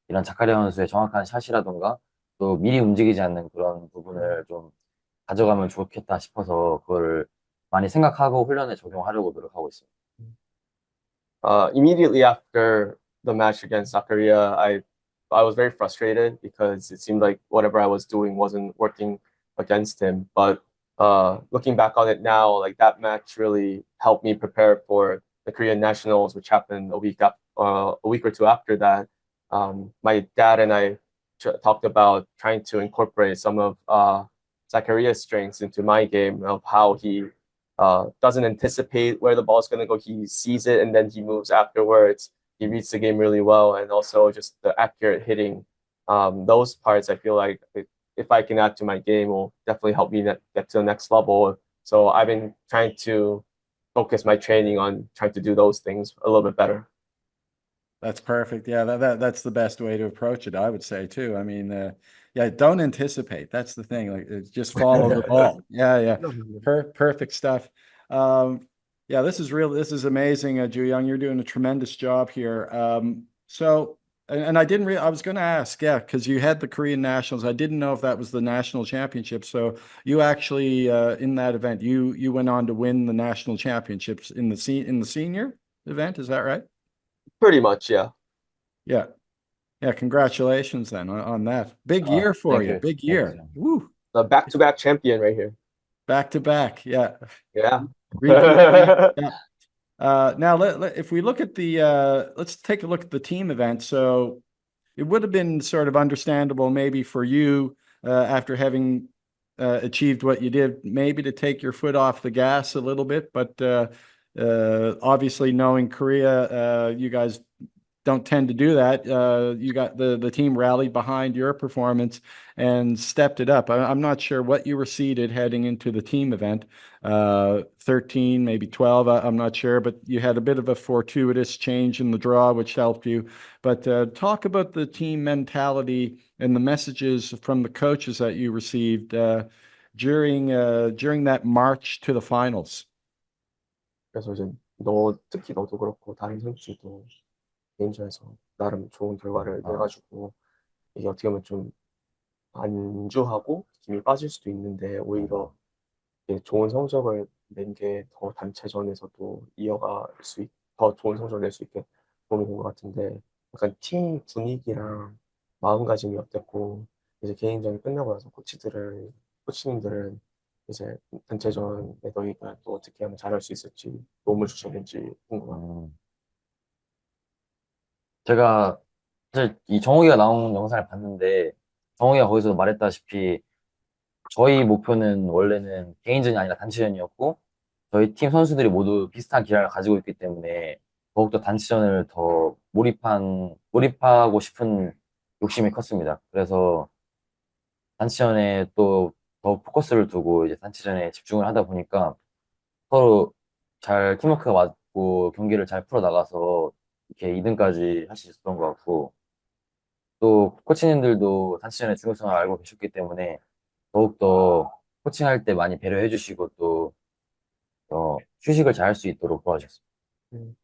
B: 이런 자카리아 선수의 정확한 샷이라던가 또 미리 움직이지 않는 그런 부분을 좀 가져가면 좋겠다 싶어서 그거를 많이 생각하고 훈련에 적용하려고 노력하고 있습니다.
C: Immediately after the match against South Korea, I was very frustrated because it seemed like whatever I was doing wasn't working against him. But looking back on it now, like that match really helped me prepare for the Korean nationals, which happened a week or two after that. My dad and I talked about trying to incorporate some of Zachariah's strengths into my game, of how he doesn't anticipate where the ball is going to go. He sees it and then he moves afterwards. He reads the game really well, and also just the accurate hitting. Those parts I feel like if I can add to my game will definitely help me get to the next level. So I've been trying to focus my training on trying to do those things a little bit better.
A: That's perfect. Yeah, that's the best way to approach it, I would say too. I mean, yeah, don't anticipate. That's the thing. Like, just follow the ball. Yeah. Perfect stuff. Yeah, this is real. This is amazing, Ju Young. You're doing a tremendous job here. So, and I was going to ask, yeah, because you had the Korean Nationals. I didn't know if that was the national championship. So you actually, in that event, you went on to win the national championships in the senior event. Is that right?
C: Pretty much, yeah.
A: Yeah. Yeah. Congratulations then on that. Big
B: Oh,
A: year for
B: thank
A: you.
B: you.
A: Big
B: Thank you,
A: year.
B: sir.
A: Woo.
C: The back-to-back champion right here.
A: Back to back. Yeah.
C: Yeah.
A: Repeat. Yeah. Now if we look at let's take a look at the team event. So it would have been sort of understandable maybe for you after having achieved what you did, maybe to take your foot off the gas a little bit, but obviously knowing Korea, you guys don't tend to do that. You got the team rallied behind your performance and stepped it up. I'm not sure what you were seeded heading into the team event, 13, maybe 12. I'm not sure, but you had a bit of a fortuitous change in the draw, which helped you. But talk about the team mentality and the messages from the coaches that you received during that march to the finals.
C: 그래서 이제 특히 너도 그렇고 다른 선수들도 개인전에서 나름 좋은 결과를 내가지고 이게 어떻게 보면 좀 안주하고 힘이 빠질 수도 있는데 오히려 좋은 성적을 낸 게 더 단체전에서도 더 좋은 성적을 낼 수 있게 도움이 된 것 같은데, 약간 팀 분위기랑 마음가짐이 어땠고, 이제 개인전이 끝나고 나서 코치님들은 이제 단체전에 너희가 또 어떻게 하면 잘할 수 있을지 도움을 주셨는지 궁금합니다.
B: 제가 사실 이 정욱이가 나온 영상을 봤는데 정욱이가 거기서 말했다시피 저희 목표는 원래는 개인전이 아니라 단체전이었고 저희 팀 선수들이 모두 비슷한 기량을 가지고 있기 때문에 더욱더 단체전을 더 몰입하고 싶은 욕심이 컸습니다. 그래서 단체전에 또 더 포커스를 두고 이제 단체전에 집중을 하다 보니까 서로 잘 팀워크가 맞고 경기를 잘 풀어나가서 이렇게 2등까지 할 수 있었던 것 같고 또 코치님들도 단체전의 중요성을 알고 계셨기 때문에 더욱더 코칭할 때 많이 배려해 주시고 또 휴식을 잘 할 수 있도록 도와주셨습니다.
C: Mm.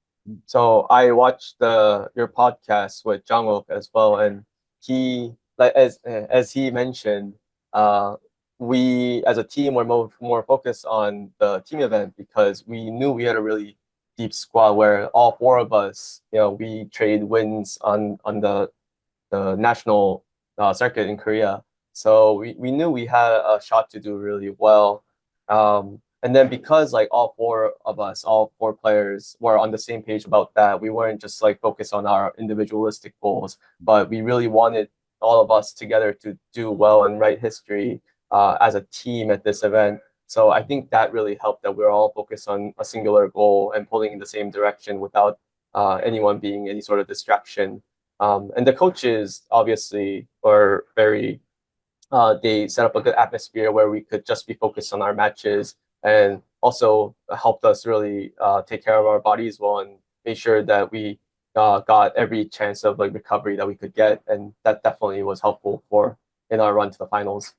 C: So I watched your podcast with Jungkook as well, and he like as he mentioned, uh, we as a team were more focused on the team event because we knew we had a really deep squad where all four of us, we trade wins on the national circuit in Korea. So we knew we had a shot to do really well. And then because like all four of us, all four players were on the same page about that, we weren't just like focused on our individualistic goals, but we really wanted all of us together to do well and write history as a team at this event. So I think that really helped that we're all focused on a singular goal and pulling in the same direction without anyone being any sort of distraction. And the coaches obviously were very, they set up a good atmosphere where we could just be focused on our matches and also helped us really take care of our bodies well and made sure that we got every chance of like recovery that we could get. And that definitely was helpful for in our run to the finals.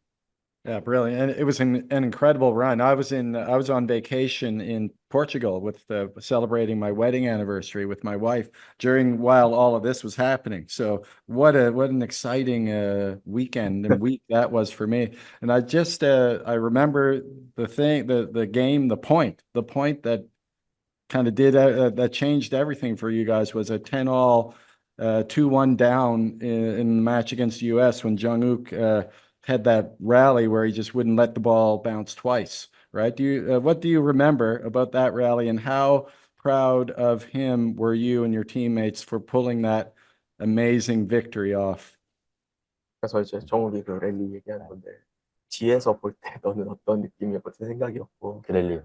A: Yeah, brilliant. And it was an incredible run. I was on vacation in Portugal with celebrating my wedding anniversary with my wife while all of this was happening. So what an exciting weekend and week that was for me. And I remember the game, the point that kind of did that changed everything for you guys was a 10-all 2-1 down in the match against the US when Jungkook had that rally where he just wouldn't let the ball bounce twice, right? What do you remember about that rally and how proud of him were you and your teammates for pulling that amazing victory off?
C: 그래서 이제 정욱이 그 랠리 얘기하는 건데 뒤에서 볼 때 너는 어떤 느낌이었거든 생각이었고
B: 그 랠리.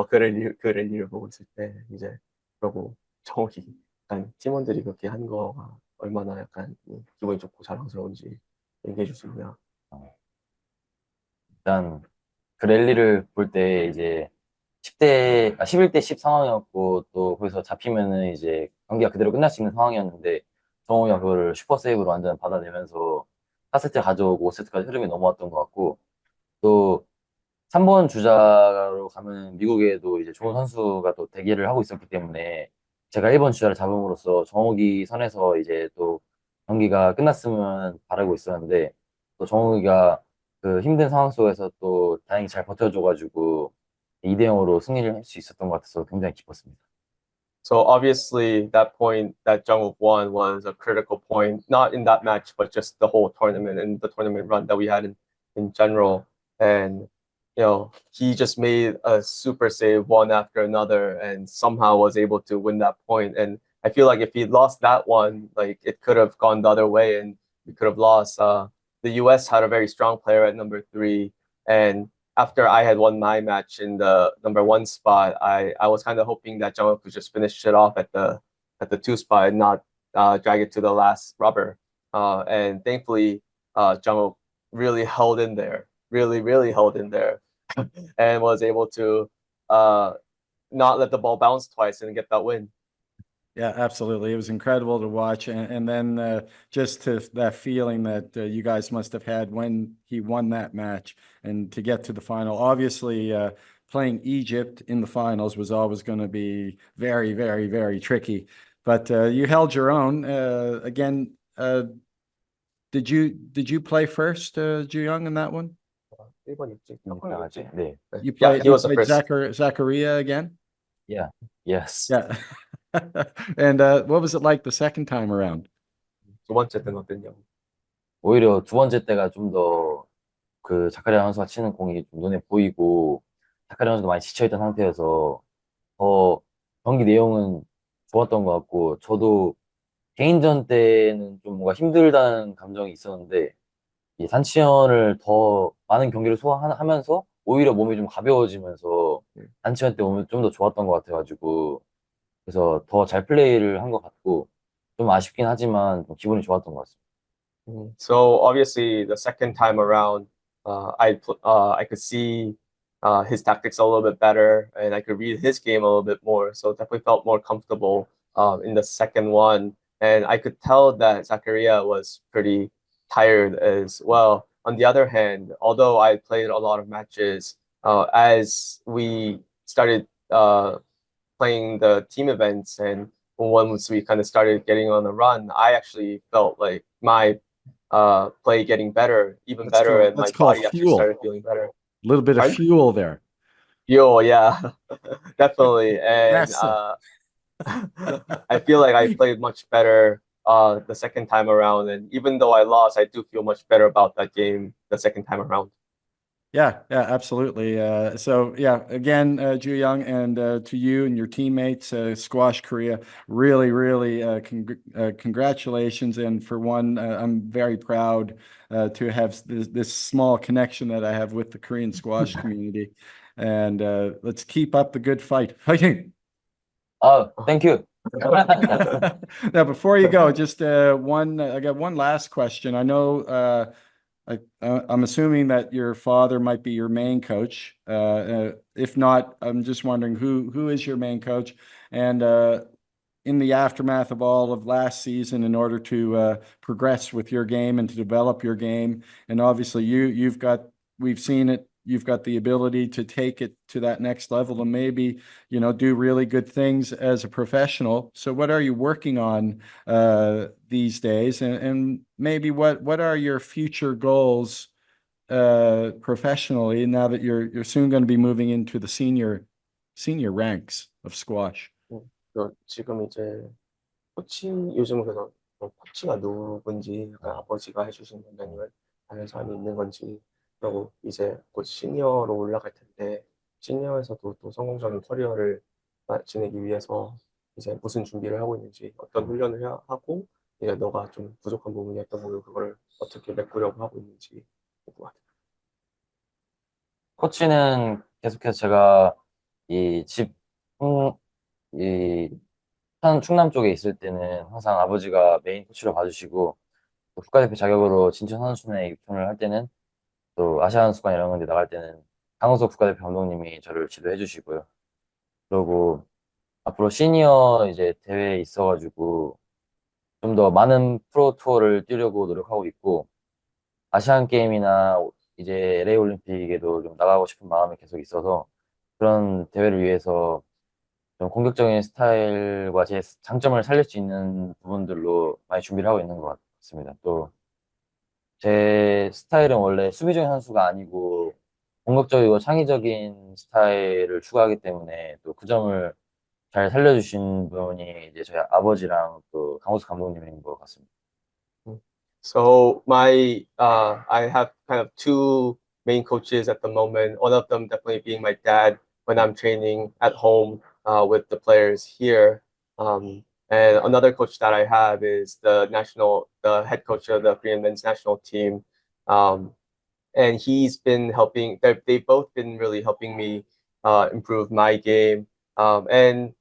C: 그 랠리를 보고 있을 때 이제 그러고 정욱이 약간 팀원들이 그렇게 한 거가 얼마나 약간 기분이 좋고 자랑스러운지 얘기해 줄 수 있냐?
B: 일단 그 랠리를 볼 때 이제 11대 10 상황이었고 또 거기서 잡히면은 이제 경기가 그대로 끝날 수 있는 상황이었는데 정우가 그거를 슈퍼 세이브로 완전 받아내면서 4세트 가져오고 5세트까지 흐름이 넘어왔던 것 같고 또 3번 주자로 가면 미국에도 이제 좋은 선수가 또 대기를 하고 있었기 때문에 제가 1번 주자를 잡음으로써 정욱이 선에서 이제 또 경기가 끝났으면 바라고 있었는데 또 정욱이가 그 힘든 상황 속에서 또 다행히 잘 버텨줘가지고 2대 0으로 승리를 할 수 있었던 것 같아서 굉장히 기뻤습니다.
C: So obviously that point that Jungwook won was a critical point, not in that match, but just the whole tournament and the tournament run that we had in general. And he just made a super save one after another and somehow was able to win that point. And I feel like if he lost that one, like it could have gone the other way and we could have lost. The US had a very strong player at number 3, and after I had won my match in the number 1 spot, I was kind of hoping that Jungkook could just finish it off at the 2 spot and not drag it to the last rubber. And thankfully, Jungkook really held in there, really held in there, and was able to not let the ball bounce twice and get that win.
A: Yeah, absolutely. It was incredible to watch. And then just to that feeling that you guys must have had when he won that match and to get to the final. Obviously, playing Egypt in the finals was always going to be very, very, very tricky. But you held your own. Again, did you play first, Ju-young, in that one?
C: 1번이었지.
B: 네.
A: You
C: Yeah,
A: played,
C: he was the
A: played
C: first.
A: Zachariah again?
B: Yeah. Yes.
A: Yeah. And what was it like the second time around?
C: 두 번째 때는 어땠냐고.
B: 오히려 두 번째 때가 좀 더 그 자카리아 선수가 치는 공이 좀 눈에 보이고 자카리아 선수도 많이 지쳐있던 상태여서 더 경기 내용은 좋았던 것 같고 저도 개인전 때는 좀 뭔가 힘들다는 감정이 있었는데 이 단치연을 더 많은 경기를 소화하면서 오히려 몸이 좀 가벼워지면서 단치연 때 몸이 좀 더 좋았던 것 같아가지고 그래서 더 잘 플레이를 한 것 같고 좀 아쉽긴 하지만 좀 기분이 좋았던 것 같습니다.
C: So obviously the second time around, I could see his tactics a little bit better, and I could read his game a little bit more. So definitely felt more comfortable in the second one, and I could tell that Zakaria was pretty tired as well. On the other hand, although I played a lot of matches, as we started playing the team events and once we kind of started getting on the run, I actually felt like my play getting better, even better, and
A: That's
C: my
A: called
C: body actually
A: fuel.
C: started feeling better.
A: A little bit of
C: Pardon?
A: fuel there.
C: Yo, yeah, definitely. And
A: Yes.
C: I feel like I played much better the second time around. And even though I lost, I do feel much better about that game the second time around.
A: Yeah, absolutely. So yeah, again, Ju Young, and to you and your teammates, Squash Korea, really, really congratulations. And for one, I'm very proud to have this small connection that I have with the Korean squash community. And let's keep up the good fight. Fighting.
B: Thank you.
A: Now, before you go, just I got one last question. I know I'm assuming that your father might be your main coach. If not, I'm just wondering who is your main coach, and in the aftermath of all of last season, in order to progress with your game and to develop your game, and obviously we've seen it. You've got the ability to take it to that next level and maybe, do really good things as a professional. So what are you working on these days? And maybe what are your future goals professionally now that you're soon going to be moving into the senior ranks of squash?
C: 지금 이제 요즘 그래서 코치가 누군지 약간 아버지가 해주신 건지 아니면 다른 사람이 있는 건지 그리고 이제 곧 시니어로 올라갈 텐데 시니어에서도 또 성공적인 커리어를 지내기 위해서 이제 무슨 준비를 하고 있는지 어떤 훈련을 해야 하고 이제 너가 좀 부족한 부분이 어떤 거를 그거를 어떻게 메꾸려고 하고 있는지 궁금하다.
B: 코치는 계속해서 제가 이 집, 이 충남 쪽에 있을 때는 항상 아버지가 메인 코치로 봐주시고, 또 국가대표 자격으로 진천 선수촌에 입촌을 할 때는, 또 아시아선수권 이런 데 나갈 때는 강우석 국가대표 감독님이 저를 지도해 주시고요. 그리고 앞으로 시니어 이제 대회에 있어가지고 좀 더 많은 프로 투어를 뛰려고 노력하고 있고, 아시안 게임이나 이제 LA 올림픽에도 좀 나가고 싶은 마음이 계속 있어서 그런 대회를 위해서 좀 공격적인 스타일과 제 장점을 살릴 수 있는 부분들로 많이 준비를 하고 있는 것 같습니다. 또 제 스타일은 원래 수비적인 선수가 아니고 공격적이고 창의적인 스타일을 추구하기 때문에 또 그 점을 잘 살려주신 분이 이제 저희 아버지랑 또 강호수 감독님인 것 같습니다.
C: So I have kind of two main coaches at the moment. One of them definitely being my dad when I'm training at home with the players here. And another coach that I have is the head coach of the Korean men's national team. And he's been helping. They've both been really helping me improve my game. And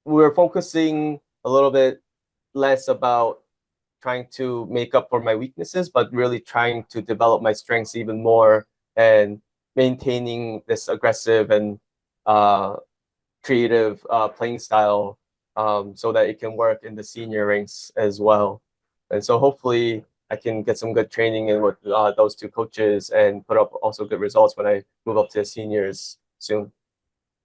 C: we're focusing a little bit less about trying to make up for my weaknesses, but really trying to develop my strengths even more and maintaining this aggressive and creative playing style so that it can work in the senior ranks as well. And so hopefully I can get some good training in with those two coaches and put up also good results when I move up to the seniors soon.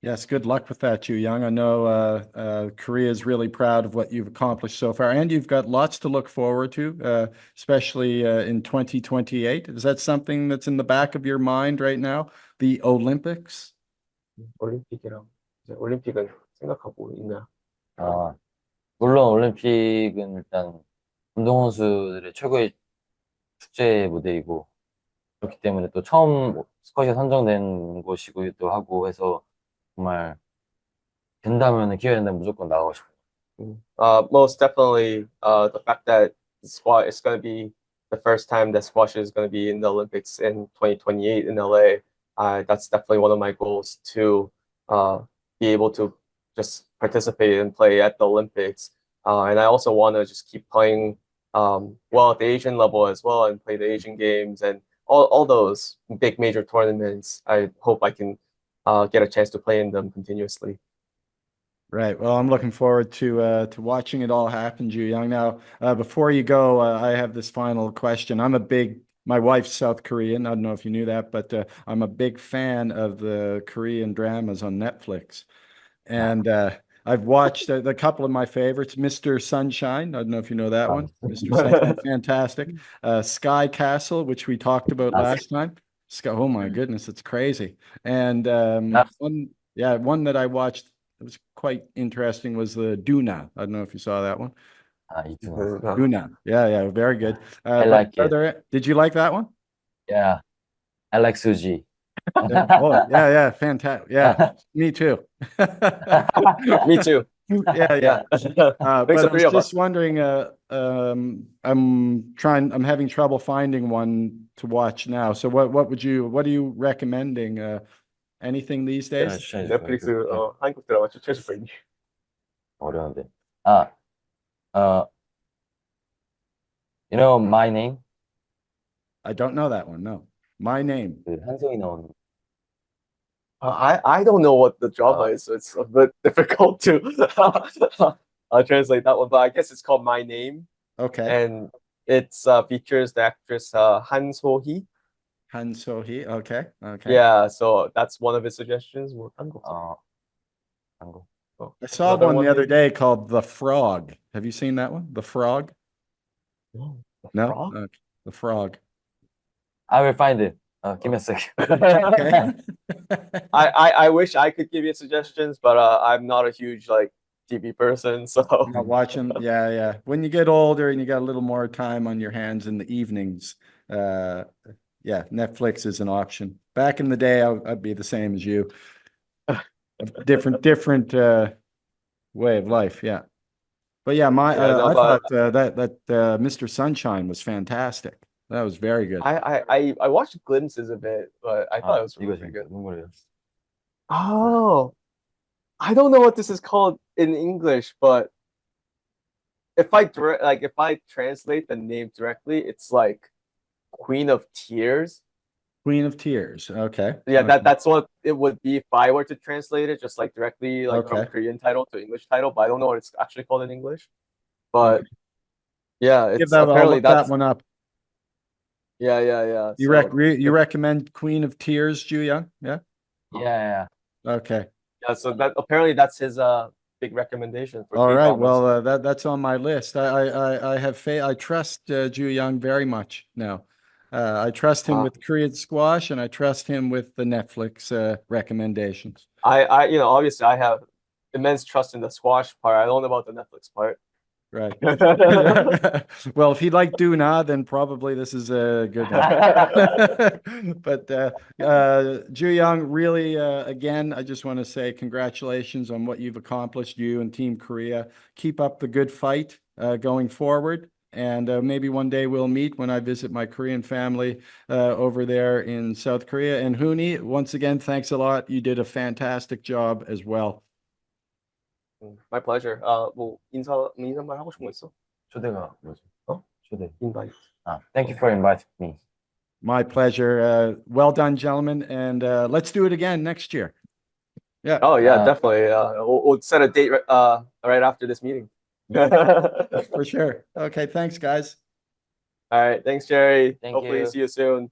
A: Yes, good luck with that, Ju Young. I know Korea is really proud of what you've accomplished so far, and you've got lots to look forward to, especially in 2028. Is that something that's in the back of your mind right now? The Olympics?
C: 올림픽은 생각하고 있나?
B: 물론 올림픽은 일단 운동선수들의 최고의 축제 무대이고, 그렇기 때문에 또 처음 스쿼시가 선정된 곳이기도 하고 해서 정말 기회가 된다면 무조건 나가고 싶어요.
C: Most definitely, the fact that squash is going to be the first time that squash is going to be in the Olympics in 2028 in LA. That's definitely one of my goals to be able to just participate and play at the Olympics. And I also want to just keep playing well at the Asian level as well and play the Asian games and all those big major tournaments. I hope I can get a chance to play in them continuously.
A: Right. Well, I'm looking forward to watching it all happen, Ju Young. Now, before you go, I have this final question. My wife's South Korean. I don't know if you knew that, but I'm a big fan of the Korean dramas on Netflix. And I've watched a couple of my favorites, Mr. Sunshine. I don't know if you know that one. Mr. Sunshine, fantastic. Sky Castle, which we talked about last time. Oh my goodness, it's crazy. And one that I watched, it was quite interesting, was the Duna. I don't know if you saw that one.
B: 이투.
A: Duna. Yeah, very good.
B: I
A: but
B: like
A: are
B: it.
A: did you like that one?
B: Yeah, I like Suji.
A: Yeah, fantastic. Yeah, me too.
C: Me too.
A: Yeah.
C: Makes
A: But
C: the
A: I
C: three
A: was
C: of us.
A: just wondering, I'm having trouble finding one to watch now. So what are you recommending? Anything these days?
C: 넷플릭스 한국 드라마 추천해 줄 거니?
B: 어려운데. You know my name?
A: I don't know that one. No. My Name.
B: 그 한송이 나오는.
C: I don't know what the drama is, so it's a bit difficult to translate that one. But I guess it's called My Name,
A: Okay.
C: and it's features the actress Han So-hee.
A: Han So-hee. Okay.
C: Yeah, so that's one of his suggestions. 뭐, 한국.
B: 한국.
A: I saw
C: Another
A: one
C: one
A: the other
C: maybe?
A: day called The Frog. Have you seen that one? The Frog?
C: The
A: No?
C: Frog?
A: Okay. The Frog.
B: I will find it. Give me a sec.
A: Okay.
C: I wish I could give you suggestions, but I'm not a huge like TV person, so
A: Not watching. Yeah. When you get older and you got a little more time on your hands in the evenings, yeah, Netflix is an option. Back in the day, I'd be the same as you. Different way of life. Yeah. But yeah, I thought that Mr. Sunshine was fantastic. That was very good.
C: I watched glimpses of it, but I thought it was
B: 이거
C: really good.
B: 눈물이에요.
C: Oh, I don't know what this is called in English, but if I translate the name directly, it's like Queen of Tears.
A: Queen of Tears. Okay.
C: Yeah,
A: Okay.
C: that's what it would be if I were to translate it, just like directly like from
A: Okay.
C: Korean title to English title, but I don't know what it's actually called in English. But yeah,
A: Give
C: it's
A: that, I'll
C: apparently
A: look that
C: that's
A: one up.
C: yeah.
A: You
C: So
A: recommend Queen of Tears, Ju Young? Yeah.
B: Yeah.
A: Okay.
C: yeah, so that apparently that's his big recommendation for
A: All right.
C: K-dramas.
A: Well, that's on my list. I have faith. I trust Ju Young very much now. I trust him with Korean squash, and I trust him with the Netflix recommendations.
C: I obviously I have immense trust in the squash part. I don't know about the Netflix part.
A: Right. Well, if he liked Duna, then probably this is a good one. But Ju Young, really, again, I just want to say congratulations on what you've accomplished, you and Team Korea. Keep up the good fight going forward. And maybe one day we'll meet when I visit my Korean family over there in South Korea. And Hooni, once again, thanks a lot. You did a fantastic job as well.
C: My pleasure. 뭐 인사말 하고 싶은 거 있어?
B: 초대가 뭐지? 초대.
C: Invite.
B: Thank you for inviting me.
A: My pleasure. Well done, gentlemen. And let's do it again next year. Yeah.
C: Oh yeah, definitely. We'll set a date right after this meeting.
A: For sure. Okay. Thanks, guys.
C: All right. Thanks, Jerry.
B: Thank
C: Hopefully
B: you.
C: see you soon.